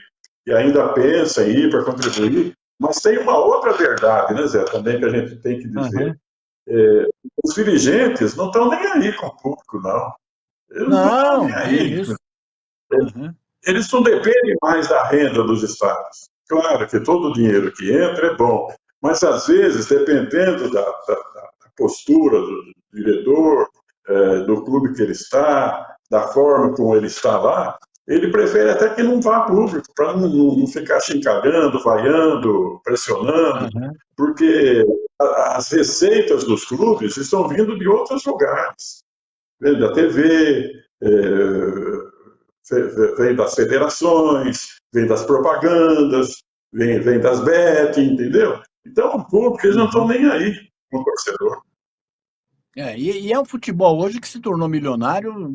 e ainda pensa em ir para contribuir. Mas tem uma outra verdade, né, Zé, também que a gente tem que dizer. Uhum. Os dirigentes não estão nem aí com o público, não. Eles não estão nem Não, que aí. isso. Uhum. Eles não dependem mais da renda dos estados. Claro que todo o dinheiro que entra é bom, mas às vezes, dependendo da postura do diretor, do clube que ele está, da forma como ele está lá, ele prefere até que não vá público, para não ficar chincalhando, vaiando, pressionando, Uhum. porque as receitas dos clubes estão vindo de outros lugares. Vem da TV, vem das federações, vem das propagandas, vem das betting, entendeu? Então, o público, eles não estão Uhum. nem aí com o torcedor. E é um futebol hoje que se tornou milionário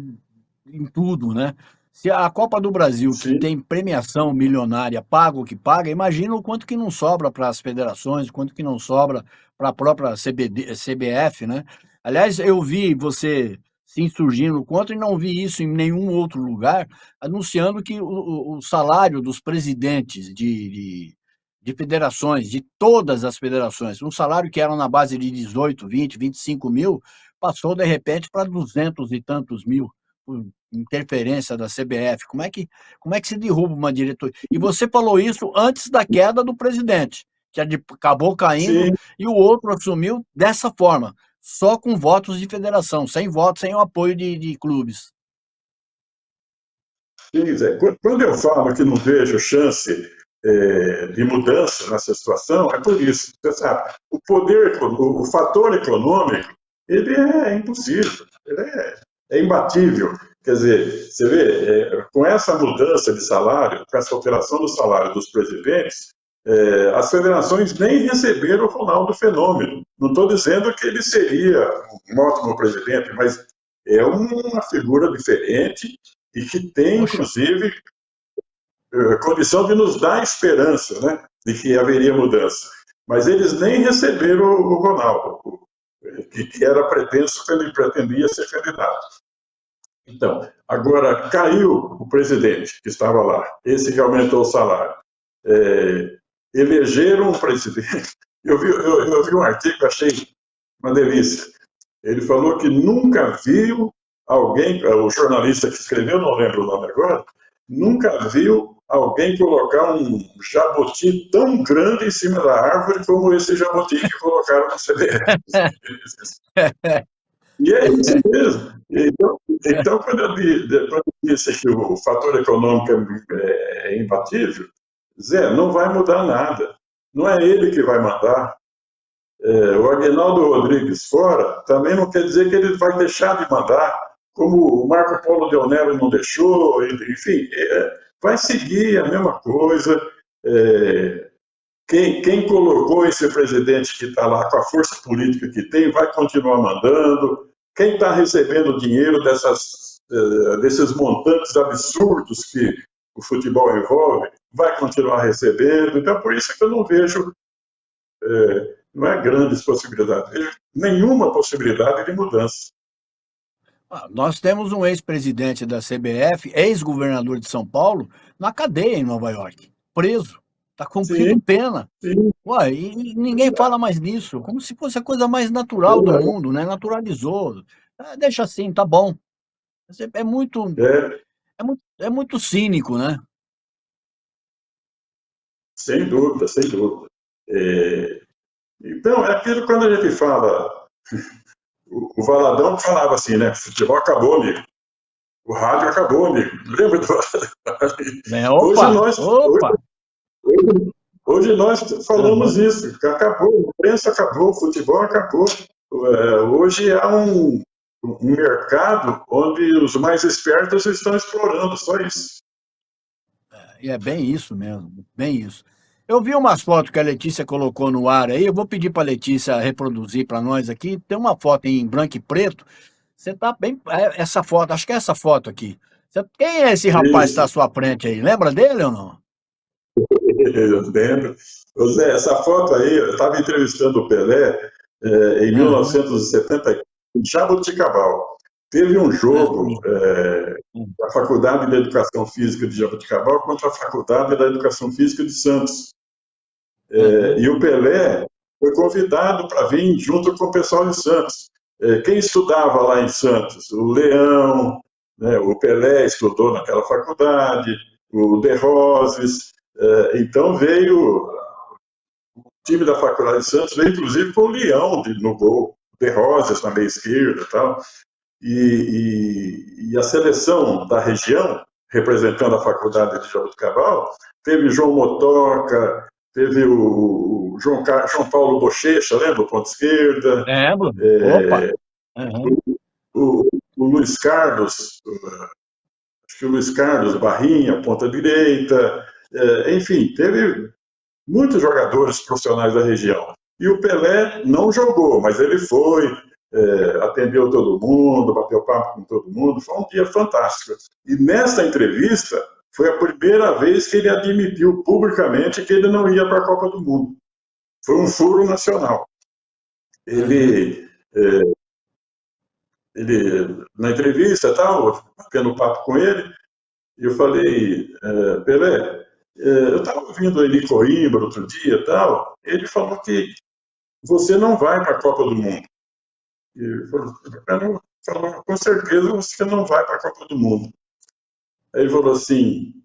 em tudo, né? Se a Copa do Brasil, que Sim, tem premiação milionária, paga o que paga, imagina o quanto que não sobra para as federações, o quanto que não sobra para a própria CBF, né? Aliás, eu vi você se insurgindo contra e não vi isso em nenhum outro lugar, anunciando que o salário dos presidentes de federações, de todas as federações, um salário que era na base de 18, 20, 25 mil, passou de repente para 200 e tantos mil, por interferência da CBF. Como é que se derruba uma diretoria? E você falou isso antes da queda do presidente, que acabou caindo, sim, e o outro assumiu dessa forma, só com votos de federação, sem votos, sem o apoio de clubes. sim, Zé. Quando eu falo que não vejo chance de mudança nessa situação, é por isso. Você sabe, o poder, o fator econômico, ele é impossível, ele é imbatível. Quer dizer, você vê, com essa mudança de salário, com essa alteração do salário dos presidentes, as federações nem receberam o Ronaldo Fenômeno. Não estou dizendo que ele seria um ótimo presidente, mas é uma figura diferente e que tem, Poxa, inclusive, condição de nos dar esperança, né, de que haveria mudança. Mas eles nem receberam o Ronaldo, que era pretenso que ele pretendia ser candidato. Então, agora caiu o presidente que estava lá, esse que aumentou o salário. É, elegeram um presidente. Eu vi um artigo, achei uma delícia. Ele falou que nunca viu alguém, o jornalista que escreveu, não lembro o nome agora, nunca viu alguém colocar um jaboti tão grande em cima da árvore como esse jaboti que colocaram no CDF. E é isso mesmo. Então quando eu disse que o fator econômico é imbatível, Zé, não vai mudar nada. Não é ele que vai mandar. O Aguinaldo Rodrigues fora também não quer dizer que ele vai deixar de mandar, como o Marco Polo Del Nero não deixou, enfim, vai seguir a mesma coisa. É, quem colocou esse presidente que está lá com a força política que tem vai continuar mandando. Quem está recebendo dinheiro desses montantes absurdos o futebol envolve, vai continuar recebendo. Então, por isso que eu não vejo, não é grandes possibilidades, vejo nenhuma possibilidade de mudança. Nós temos um ex-presidente da CBF, ex-governador de São Paulo, na cadeia em Nova York, preso, está cumprindo Sim, pena. sim, Ué, e ninguém fala mais nisso, como se fosse a coisa mais natural do mundo, né? Naturalizou. Deixa assim, tá bom. É muito, é, é muito cínico, né? sem dúvida, sem dúvida. É, então, é aquilo quando a gente fala, o Valadão falava assim, né? Futebol acabou, amigo. O rádio acabou, amigo. Lembra do Hoje Opa, nós, hoje, opa. hoje nós falamos Aham. isso, que acabou, a imprensa acabou, o futebol acabou. Hoje há um mercado onde os mais espertos estão explorando, só isso. E é bem isso mesmo, bem isso. Eu vi umas fotos que a Letícia colocou no ar aí, eu vou pedir para a Letícia reproduzir para nós aqui. Tem uma foto em branco e preto. Você tá bem. Essa foto, acho que é essa foto aqui. Quem é esse rapaz que está à Isso, sua frente aí? Lembra dele ou não? eu lembro. Ô Zé, essa foto aí, eu estava entrevistando o Pelé em Aham, 1970, em Jaboticabal. Teve um jogo aham, da Faculdade de Educação Física de Jaboticabal contra a Faculdade da Educação Física de Santos. aham, E o Pelé foi convidado para vir junto com o pessoal de Santos. Quem estudava lá em Santos? O Leão, né? O Pelé estudou naquela faculdade, o De Roses. Então veio o time da Faculdade de Santos, veio inclusive com o Leão no gol, De Roses na meia esquerda e tal. E a seleção da região, representando a faculdade de Jaboticabal, teve João Motoca, teve o João Paulo Bochecha, lembra? Ponta esquerda, lembro. Opa. Aham. o Luiz Carlos, acho que o Luiz Carlos Barrinha, ponta direita, enfim, teve muitos jogadores profissionais da região. E o Pelé não jogou, mas ele foi, atendeu todo mundo, bateu papo com todo mundo, foi um dia fantástico. E nessa entrevista, foi a primeira vez que ele admitiu publicamente que ele não ia para a Copa do Mundo. Foi um furo nacional. Aham. Ele, na entrevista, tal, batendo papo com ele, e eu falei, Pelé, eu estava ouvindo ele em Coimbra outro dia, tal, ele falou que você não vai para a Copa do Mundo. E ele falou, com certeza você não vai para a Copa do Mundo. Aí ele falou assim,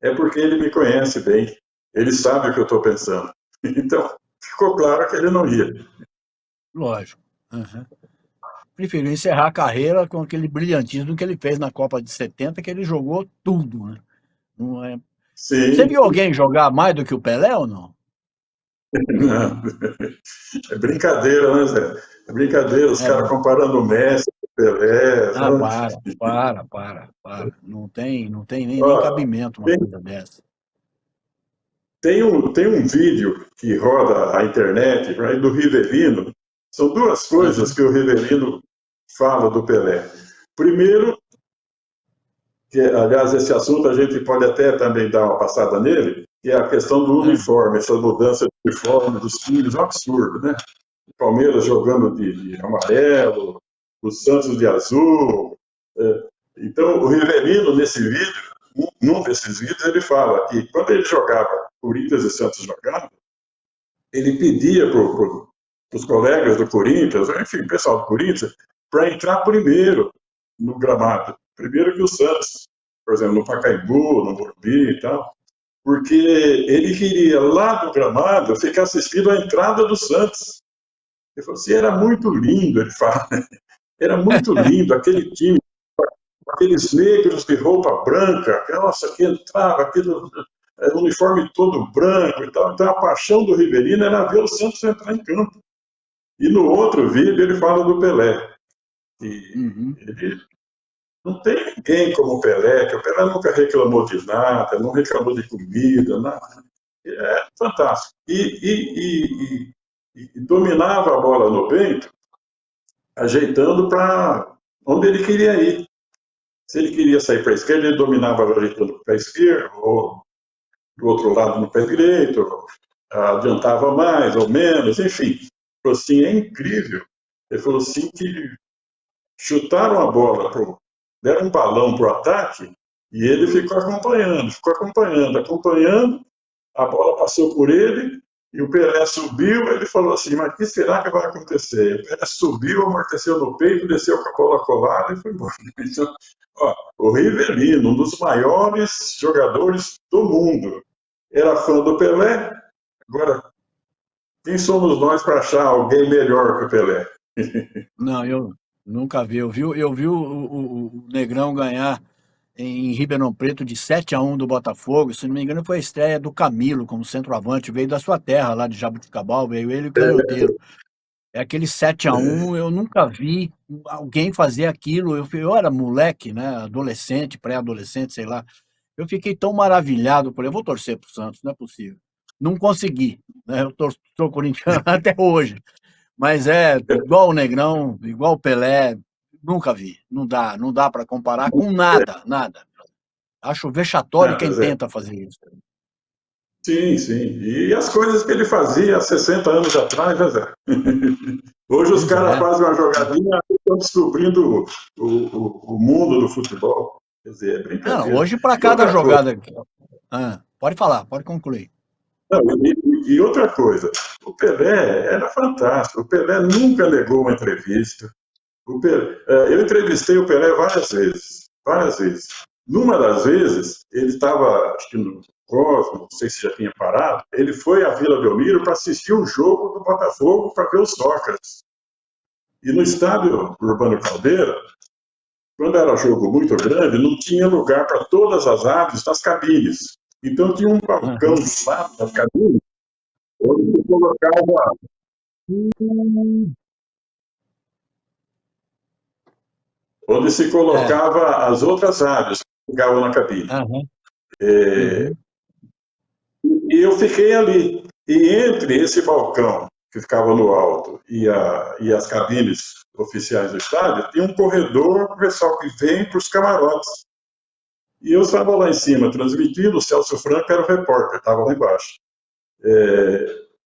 é porque ele me conhece bem, ele sabe o que eu estou pensando. Então, ficou claro que ele não ia. Lógico. Aham. Preferiu encerrar a carreira com aquele brilhantismo que ele fez na Copa de 70, que ele jogou tudo, né? Não é... Você Sim, viu alguém jogar mais do que o Pelé ou não? não. É brincadeira, né, Zé? É brincadeira, os É, caras comparando o Messi com o Pelé. para. Não tem nem Ó, cabimento uma tem, coisa dessa. tem um vídeo que roda a internet né, do Rivelino. São duas coisas Aham, que o Rivelino fala do Pelé. Primeiro, que, aliás, esse assunto a gente pode até também dar uma passada nele, que é a questão do aham. uniforme, essa mudança de uniforme dos times, é um absurdo, né? O Palmeiras jogando de amarelo, o Santos de azul. Então, o Rivelino, nesse vídeo, num desses vídeos, ele fala que quando ele jogava, Corinthians e Santos jogavam, ele pedia para os colegas do Corinthians, enfim, o pessoal do Corinthians, para entrar primeiro no gramado, primeiro que o Santos, por exemplo, no Pacaembu, no Morumbi e tal, porque ele queria lá do gramado ficar assistindo a entrada do Santos. Ele falou assim, era muito lindo, ele fala, era muito lindo aquele time, aqueles negros de roupa branca, nossa, que entrava, aquele uniforme todo branco e tal. Então a paixão do Rivelino era ver o Santos entrar em campo. E no outro vídeo ele fala do Pelé. E Uhum. ele não tem ninguém como o Pelé, que o Pelé nunca reclamou de nada, não reclamou de comida, nada. É fantástico. E dominava a bola no peito, ajeitando para onde ele queria ir. Se ele queria sair para a esquerda, ele dominava ajeitando o pé esquerdo, ou do outro lado no pé direito, adiantava mais ou menos, enfim. Falou assim, é incrível. Ele falou assim que chutaram a bola, deram um balão para o ataque e ele ficou acompanhando, acompanhando. A bola passou por ele e o Pelé subiu. Ele falou assim: mas o que será que vai acontecer? O Pelé subiu, amorteceu no peito, desceu com a bola colada e foi embora. Então, ó, o Rivelino, um dos maiores jogadores do mundo, era fã do Pelé. Agora, quem somos nós para achar alguém melhor que o Pelé? Não, eu nunca vi. Eu vi o Negrão ganhar em Ribeirão Preto de 7-1 do Botafogo. Se não me engano, foi a estreia do Camilo como centroavante. Veio da sua terra, lá de Jabuticabal, veio ele e o Canhoteiro. É aquele 7-1, eu nunca vi alguém fazer aquilo. Eu era moleque, né? Adolescente, pré-adolescente, sei lá. Eu fiquei tão maravilhado, falei, eu vou torcer pro Santos, não é possível. Não consegui, né? Eu sou corintiano até hoje. Mas é igual o Negrão, igual o Pelé, nunca vi. Não dá para comparar com nada, nada. Acho vexatório Nada, quem Zé. tenta fazer isso. Sim, sim. E as coisas que ele fazia há 60 anos atrás, né, Zé? Hoje os Pois caras é. fazem uma jogadinha e estão descobrindo o mundo do futebol. Quer dizer, é Não, brincadeira. hoje para E cada outra coisa, jogada. Pode falar, pode concluir. não, e outra coisa, o Pelé era fantástico. O Pelé nunca negou uma entrevista. Eu entrevistei o Pelé várias vezes, várias vezes. Numa das vezes, ele estava, acho que no Cosmo, não sei se já tinha parado, ele foi à Vila Belmiro para assistir um jogo do Botafogo para ver os Sócrates. E no estádio Urbano Caldeira, quando era jogo muito grande, não tinha lugar para todas as aves nas cabines. Então tinha um balcão Aham. do lado das cabines, onde se colocava, onde se É. colocava as outras aves que ficavam na cabine. Aham. É, Uhum. e eu fiquei ali. E entre esse balcão que ficava no alto e as cabines oficiais do estádio, tinha um corredor para o pessoal que vem para os camarotes. E eu estava lá em cima transmitindo, o Celso Franco era o repórter, estava lá embaixo.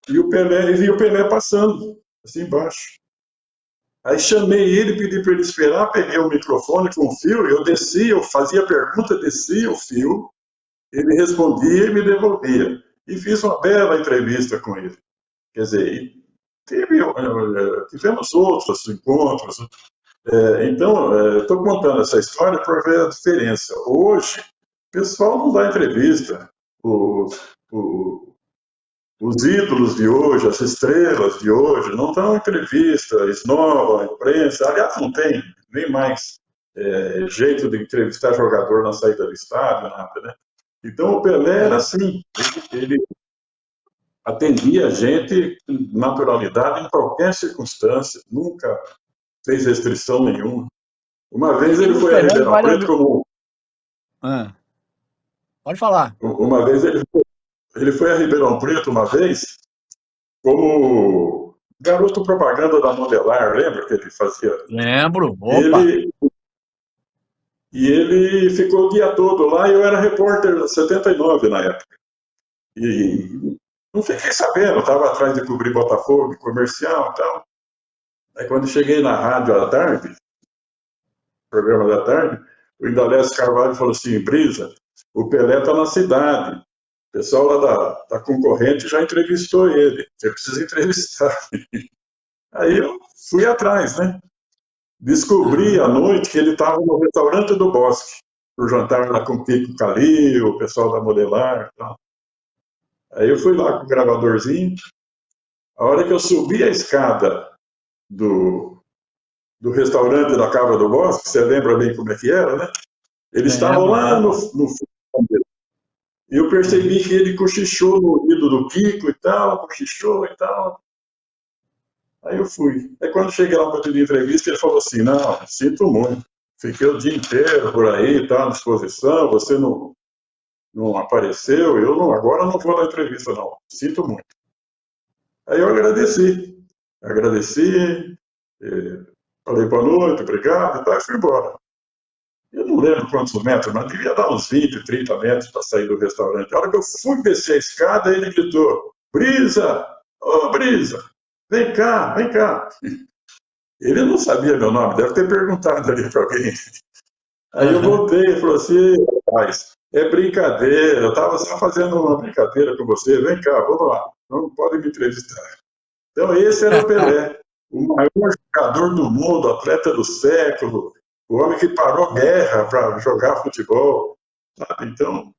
E o Pelé, e vi o Pelé passando, assim embaixo. Aí chamei ele, pedi para ele esperar, peguei o microfone com o fio, eu descia, eu fazia pergunta, descia o fio, ele respondia e me devolvia. E fiz uma bela entrevista com ele. Quer dizer, tivemos outros encontros. Então, estou contando essa história para ver a diferença. Hoje, o pessoal não dá entrevista. Os, o- os ídolos de hoje, as estrelas de hoje, não dão entrevista, esnovam a imprensa. Aliás, não tem nem mais jeito de entrevistar jogador na saída do estádio, nada, né? Então, o Pelé era É. assim. Ele atendia a gente com naturalidade em qualquer circunstância, nunca fez restrição nenhuma. Uma vez E ele o foi a Pelé Ribeirão várias Preto vezes. como Pode falar. uma vez ele foi a Ribeirão Preto uma vez como garoto propaganda da Modelar, lembra que ele fazia? Lembro. Opa. Ele e ele ficou o dia todo lá e eu era repórter 79 na época. E não fiquei sabendo, estava atrás de cobrir Botafogo, comercial e tal. Aí quando cheguei na rádio à tarde, programa da tarde, o Indalecio Carvalho falou assim: Brisa, o Pelé está na cidade. O pessoal lá da concorrente já entrevistou ele. Você precisa entrevistar. Aí eu fui atrás, né? Descobri Aham. à noite que ele estava no restaurante do Bosque, por jantar lá com o Pico Calil, o pessoal da Modelar e tal. Aí eu fui lá com o gravadorzinho. A hora que eu subi a escada do restaurante da Cava do Bosque, você lembra bem como é que era, né? Eles estavam Lembro. lá no Opa. fundo. E eu percebi Aham. que ele cochichou no ouvido do Kiko e tal, cochichou e tal. Aí eu fui. Aí quando cheguei lá para pedir entrevista, ele falou assim: não, sinto muito. Fiquei o dia inteiro por aí, tá à disposição, você não apareceu, eu não, agora não vou dar entrevista, não. Sinto muito. Aí eu agradeci. Agradeci, falei boa noite, obrigado e tal, e fui embora. Eu não lembro quantos metros, mas devia dar uns 20, 30 metros para sair do restaurante. A hora que eu fui descer a escada, ele gritou: Brisa! Ô, Brisa! Vem cá, vem cá. Ele não sabia meu nome, deve ter perguntado ali para alguém. Aí eu Aham. voltei e falou assim: rapaz, é brincadeira, eu estava só fazendo uma brincadeira com você, vem cá, vamos lá, não pode me entrevistar. Então, esse era o Pelé, o maior jogador do mundo, atleta do século, o homem que parou guerra para jogar futebol. Sabe? Então,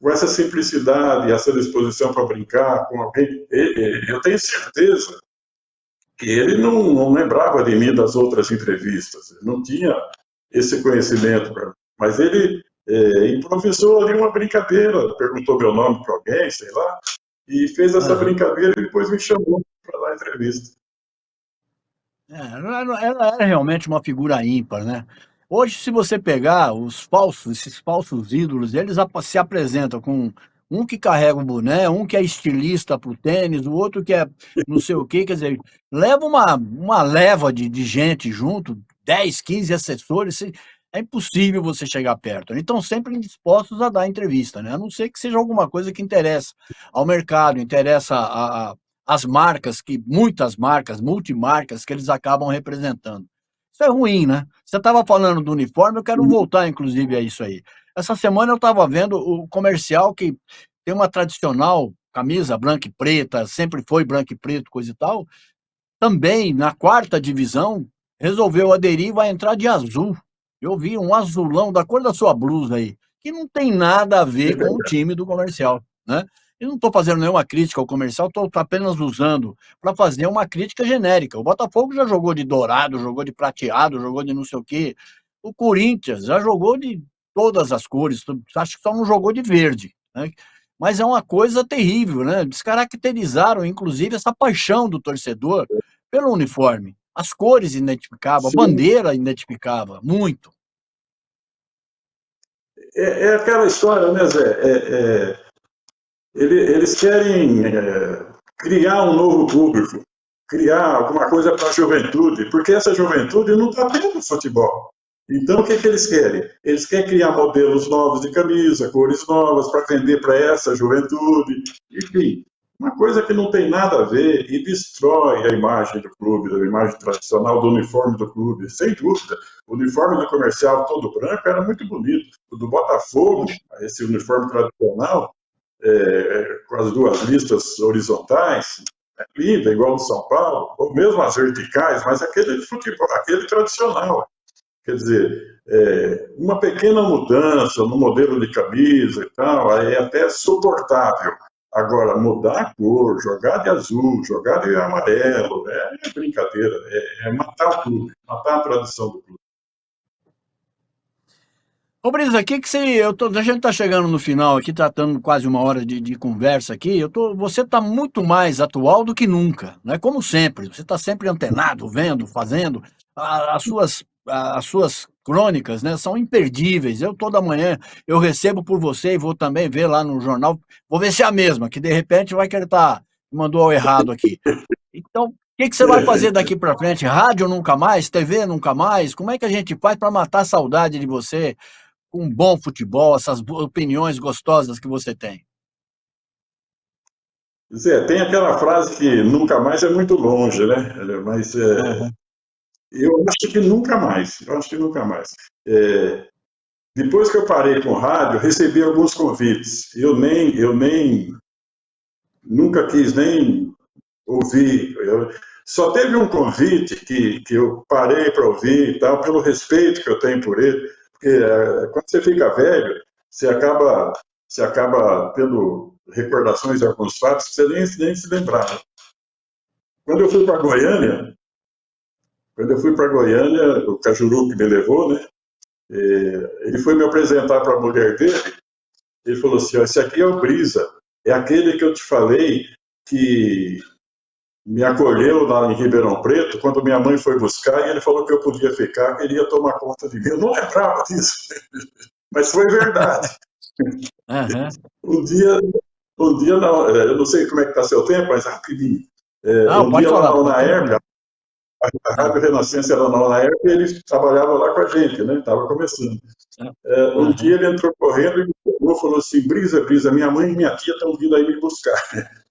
com essa simplicidade, essa disposição para brincar com alguém, eu tenho certeza que ele não lembrava de mim das outras entrevistas, ele não tinha esse conhecimento, mas ele improvisou ali uma brincadeira, perguntou meu nome para alguém, sei lá, e fez essa Aham. brincadeira e depois me chamou para dar a entrevista. Era realmente uma figura ímpar, né. Hoje, se você pegar esses falsos ídolos, eles se apresentam com um que carrega um boné, um que é estilista para o tênis, o outro que é não sei o quê, quer dizer, leva uma leva de gente junto, 10, 15 assessores, é impossível você chegar perto. Eles estão sempre dispostos a dar entrevista, né, a não ser que seja alguma coisa que interessa ao mercado, interessa as marcas muitas marcas, multimarcas que eles acabam representando. Isso é ruim, né? Você estava falando do uniforme, eu quero voltar inclusive a isso aí. Essa semana eu estava vendo o comercial que tem uma tradicional camisa branca e preta, sempre foi branco e preto, coisa e tal, também na quarta divisão resolveu aderir e vai entrar de azul. Eu vi um azulão da cor da sua blusa aí, que não tem nada a ver com o time do comercial, né? Eu não estou fazendo nenhuma crítica ao comercial, estou apenas usando para fazer uma crítica genérica. O Botafogo já jogou de dourado, jogou de prateado, jogou de não sei o quê. O Corinthians já jogou de todas as cores, acho que só não jogou de verde, né? Mas é uma coisa terrível, né? Descaracterizaram, inclusive, essa paixão do torcedor pelo uniforme. As cores identificavam, a Sim, bandeira identificava, muito. é aquela história, né, Zé? Eles querem criar um novo público, criar alguma coisa para a juventude, porque essa juventude não está tendo futebol. Então, o que, que eles querem? Eles querem criar modelos novos de camisa, cores novas para vender para essa juventude. Enfim, uma coisa que não tem nada a ver e destrói a imagem do clube, a imagem tradicional do uniforme do clube, sem dúvida. O uniforme do comercial todo branco era muito bonito. O do Botafogo, esse uniforme tradicional, com as duas listas horizontais, é linda, igual do São Paulo, ou mesmo as verticais, mas aquele futebol, aquele tradicional. Quer dizer, uma pequena mudança no modelo de camisa e tal, aí é até suportável. Agora, mudar a cor, jogar de azul, jogar de amarelo, é brincadeira, é matar o clube, matar a tradição do clube. Ô Brisa, que você, a gente está chegando no final aqui, tratando quase uma hora de conversa aqui. Você está muito mais atual do que nunca, né? Como sempre. Você está sempre antenado, vendo, fazendo. As suas crônicas, né, são imperdíveis. Eu toda manhã eu recebo por você e vou também ver lá no jornal. Vou ver se é a mesma, que de repente vai que ele mandou ao errado aqui. Então, o que você vai fazer daqui para frente? Rádio nunca mais? TV nunca mais? Como é que a gente faz para matar a saudade de você? Com um bom futebol, essas opiniões gostosas que você tem. Zé, tem aquela frase que nunca mais é muito longe, né? Mas Aham. eu acho que nunca mais. Eu acho que nunca mais. É, depois que eu parei com o rádio, recebi alguns convites. Eu nem nunca quis nem ouvir. Só teve um convite que eu parei para ouvir e tal, pelo respeito que eu tenho por ele. Porque quando você fica velho, você acaba, você acaba tendo recordações de alguns fatos que você nem se lembrava. Quando eu fui para Goiânia, quando eu fui para Goiânia, o Cajuru que me levou, né? Ele foi me apresentar para a mulher dele. Ele falou assim: ó, esse aqui é o Brisa, é aquele que eu te falei que me acolheu lá em Ribeirão Preto quando minha mãe foi buscar e ele falou que eu podia ficar, que ele ia tomar conta de mim. Eu não lembrava disso, mas foi verdade. Aham. Um dia, não, eu não sei como é que está seu tempo, mas rapidinho. Não, Um pode dia lá na falar, pode UNAERP, tranquilo. a Ah, Rádio Renascença era na UNAERP e ele trabalhava lá com a gente, né? Estava começando. Um dia Aham. ele entrou correndo e me pegou e falou assim: Brisa, Brisa, minha mãe e minha tia estão vindo aí me buscar.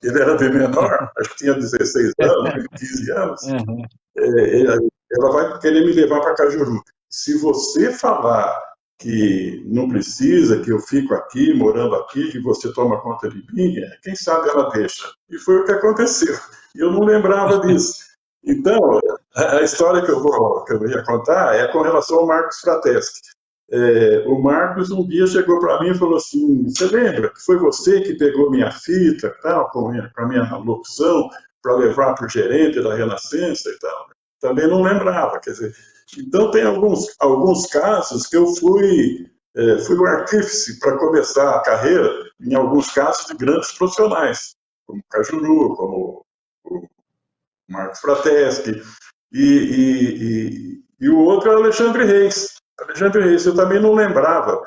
Ele era bem menor, acho que tinha 16 anos, 15 anos. Aham. Ela vai querer me levar para Cajuru. Se você falar que não precisa, que eu fico aqui, morando aqui, que você toma conta de mim, quem sabe ela deixa. E foi o que aconteceu. E eu não lembrava disso. Então, a história que eu ia contar é com relação ao Marcos Frateschi. O Marcos um dia chegou para mim e falou assim: você lembra que foi você que pegou minha fita, tal, com a minha locução, para levar para o gerente da Renascença e tal? Também não lembrava, quer dizer. Então, tem alguns casos que eu fui o artífice para começar a carreira, em alguns casos de grandes profissionais, como Cajuru, como o Marcos Frateschi, e o outro é o Alexandre Reis. Alexandre Reis, eu também não lembrava.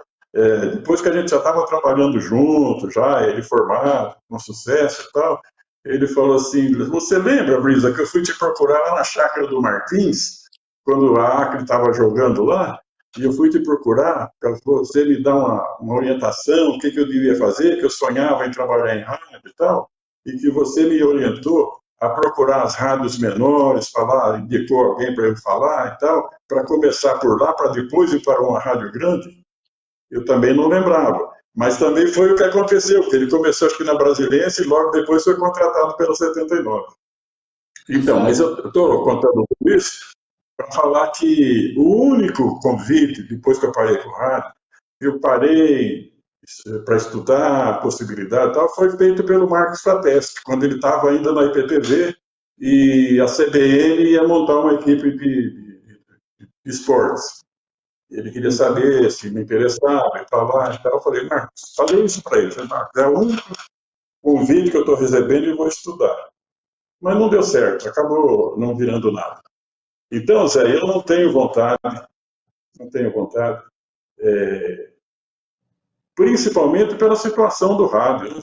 Depois que a gente já estava trabalhando junto, já ele formado, com sucesso e tal, ele falou assim: você lembra, Brisa, que eu fui te procurar lá na chácara do Martins, quando a Acre estava jogando lá? E eu fui te procurar para você me dar uma orientação, o que eu devia fazer, que eu sonhava em trabalhar em rádio e tal, e que você me orientou a procurar as rádios menores, falar, indicou alguém para eu falar e tal, para começar por lá, para depois ir para uma rádio grande. Eu também não lembrava. Mas também foi o que aconteceu, porque ele começou acho que na Brasiliense e logo depois foi contratado pela 79. Então, mas Exato. eu estou contando tudo isso para falar que o único convite, depois que eu parei com o rádio, eu parei para estudar a possibilidade e tal, foi feito pelo Marcos Frateschi, quando ele estava ainda na IPTV e a CBN ia montar uma equipe de esportes. Ele queria Uhum. saber se me interessava e falar e tal. Eu falei, Marcos, falei isso para ele. Falei, Marcos, é o único convite que eu estou recebendo e vou estudar. Mas não deu certo, acabou não virando nada. Então, Zé, eu não tenho vontade, não tenho vontade, principalmente pela situação do rádio, né?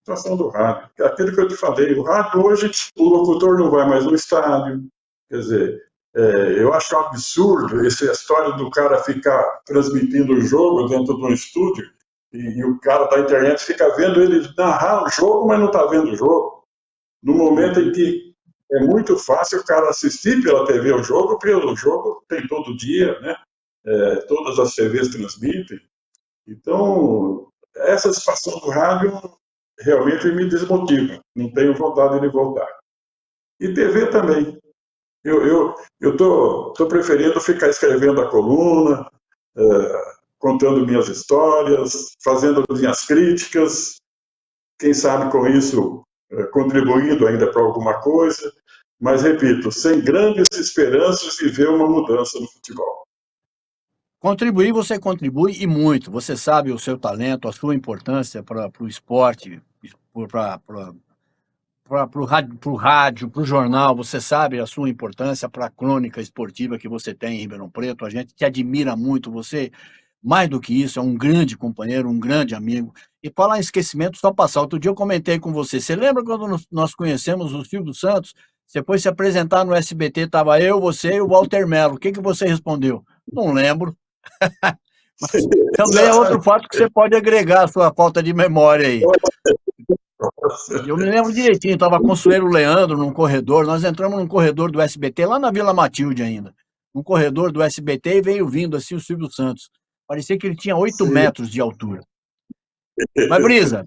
Situação do rádio. Aquilo que eu te falei, o rádio hoje, o locutor não vai mais no estádio. Quer dizer, eu acho absurdo essa história do cara ficar transmitindo o jogo dentro de um estúdio e o cara da internet fica vendo ele narrar o jogo, mas não está vendo o jogo. No momento em Uhum. que é muito fácil o cara assistir pela TV o jogo, porque o jogo tem todo dia, né? Todas as TVs transmitem. Então, essa situação do rádio realmente me desmotiva. Não tenho vontade de voltar. E TV também. Eu tô preferindo ficar escrevendo a coluna, contando minhas histórias, fazendo minhas críticas, quem sabe com isso contribuindo ainda para alguma coisa, mas repito, sem grandes esperanças de ver uma mudança no futebol. Contribuir, você contribui e muito. Você sabe o seu talento, a sua importância para o esporte, para o rádio, para o jornal. Você sabe a sua importância para a crônica esportiva que você tem em Ribeirão Preto. A gente te admira muito. Você, mais do que isso, é um grande companheiro, um grande amigo. E falar em esquecimento, só passar. Outro dia eu comentei com você. Você lembra quando nós conhecemos o Silvio Santos? Você foi se apresentar no SBT, estava eu, você e o Walter Mello. O que, que você respondeu? Não lembro. Mas também é outro fato que você pode agregar à sua falta de memória aí. Eu me lembro direitinho, estava Consuelo Leandro num corredor, nós entramos num corredor do SBT, lá na Vila Matilde ainda, num corredor do SBT e veio vindo assim o Silvio Santos. Parecia que ele tinha 8 metros de altura. Mas, Brisa,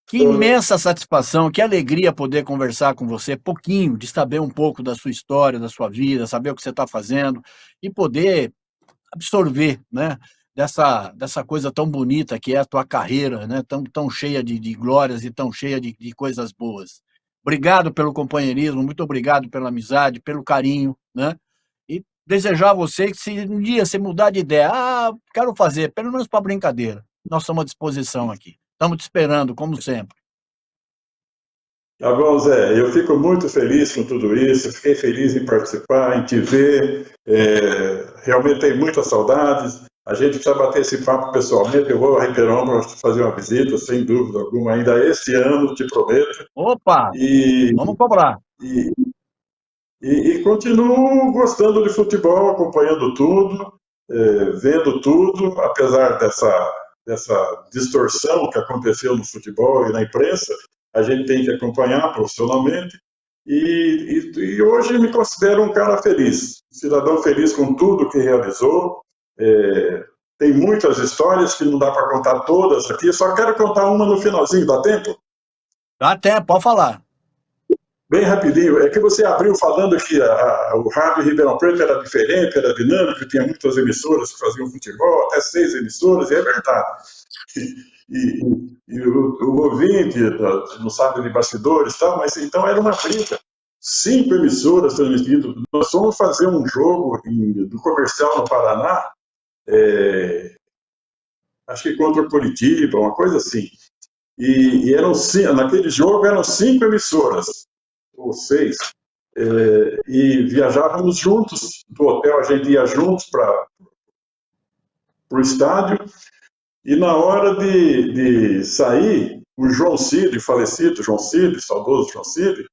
que imensa satisfação, que alegria poder conversar com você, pouquinho, de saber um pouco da sua história, da sua vida, saber o que você está fazendo e poder absorver, né, dessa coisa tão bonita que é a tua carreira, né, tão cheia de glórias e tão cheia de coisas boas. Obrigado pelo companheirismo, muito obrigado pela amizade, pelo carinho, né? E desejar a você que se um dia você mudar de ideia, quero fazer, pelo menos para brincadeira, nós estamos à disposição aqui. Estamos te esperando, como sempre. Tá bom, Zé, eu fico muito feliz com tudo isso, fiquei feliz em participar, em te ver, realmente tenho muitas saudades, a gente precisa bater esse papo pessoalmente, eu vou a Ribeirão para fazer uma visita, sem dúvida alguma, ainda este ano, te prometo, Opa, e, vamos cobrar. e, e continuo gostando de futebol, acompanhando tudo, vendo tudo, apesar dessa distorção que aconteceu no futebol e na imprensa, a gente tem que acompanhar profissionalmente, e hoje me considero um cara feliz, um cidadão feliz com tudo que realizou. Tem muitas histórias que não dá para contar todas aqui, só quero contar uma no finalzinho, dá tempo? Dá tempo, pode falar. Bem rapidinho, é que você abriu falando que o rádio Ribeirão Preto era diferente, era dinâmico, tinha muitas emissoras que faziam futebol, até 6 emissoras, e é verdade. E o ouvinte não sabe de bastidores e tal, mas então era uma briga. 5 emissoras transmitindo. Nós fomos fazer um jogo do Comercial no Paraná, acho que contra o Curitiba, uma coisa assim. E naquele jogo eram 5 emissoras, ou 6, e viajávamos juntos do hotel, a gente ia juntos para o estádio, e na hora de sair, o João Cid, falecido João Cid, saudoso João Cid,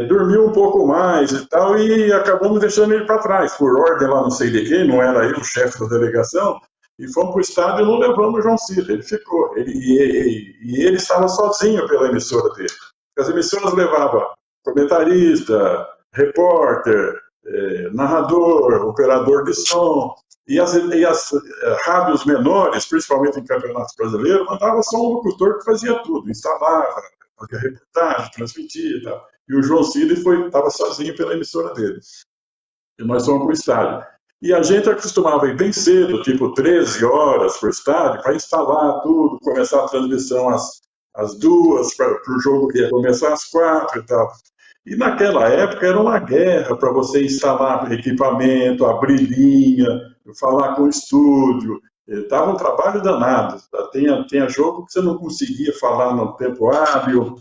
dormiu um pouco mais e tal, e acabamos deixando ele para trás, por ordem lá não sei de quem, não era ele o chefe da delegação, e fomos para o estádio e não levamos o João Cid, ele ficou. E ele estava sozinho pela emissora dele. As emissoras levavam comentarista, repórter, narrador, operador de som, e as rádios menores, principalmente em campeonatos brasileiros, mandava só um locutor que fazia tudo, instalava, fazia reportagem, transmitia e tal. E o João Cid estava sozinho pela emissora dele. E nós fomos para o estádio. E a gente acostumava ir bem cedo, tipo 13 horas para o estádio, para instalar tudo, começar a transmissão às 2, para o jogo que ia começar às 4 e tal. E naquela época era uma guerra para você instalar equipamento, abrir linha, falar com o estúdio. Estava um trabalho danado. Tinha jogo que você não conseguia falar no tempo hábil.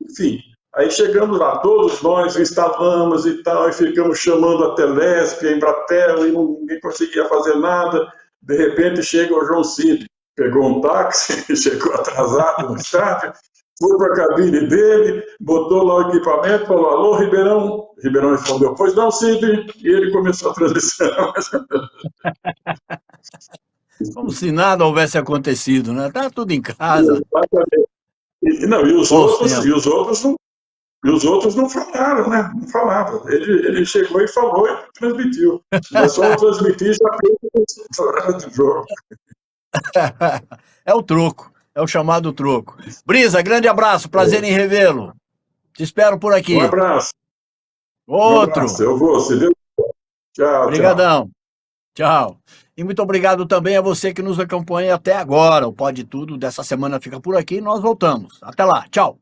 Enfim, aí chegamos lá, todos nós instalamos e tal, e ficamos chamando a Telesp, a Embratel, e ninguém conseguia fazer nada. De repente chega o João Cid, pegou um táxi, chegou atrasado no estádio, foi para a cabine dele, botou lá o equipamento, falou: alô, Ribeirão. Ribeirão respondeu: pois não, Cid. E ele começou a transmissão. Como se nada houvesse acontecido, né? Tá tudo em casa. E os outros não falaram, né? Não falavam. Ele chegou e falou e transmitiu. Nós só transmitir já fez o jogo. É o troco, é o chamado troco. Brisa, grande abraço, prazer em revê-lo. Te espero por aqui. Um abraço. Outro. Um abraço. Eu vou, se Deus. Tchau, Obrigadão. Tchau. E muito obrigado também a você que nos acompanha até agora. O Pode Tudo dessa semana fica por aqui e nós voltamos. Até lá. Tchau.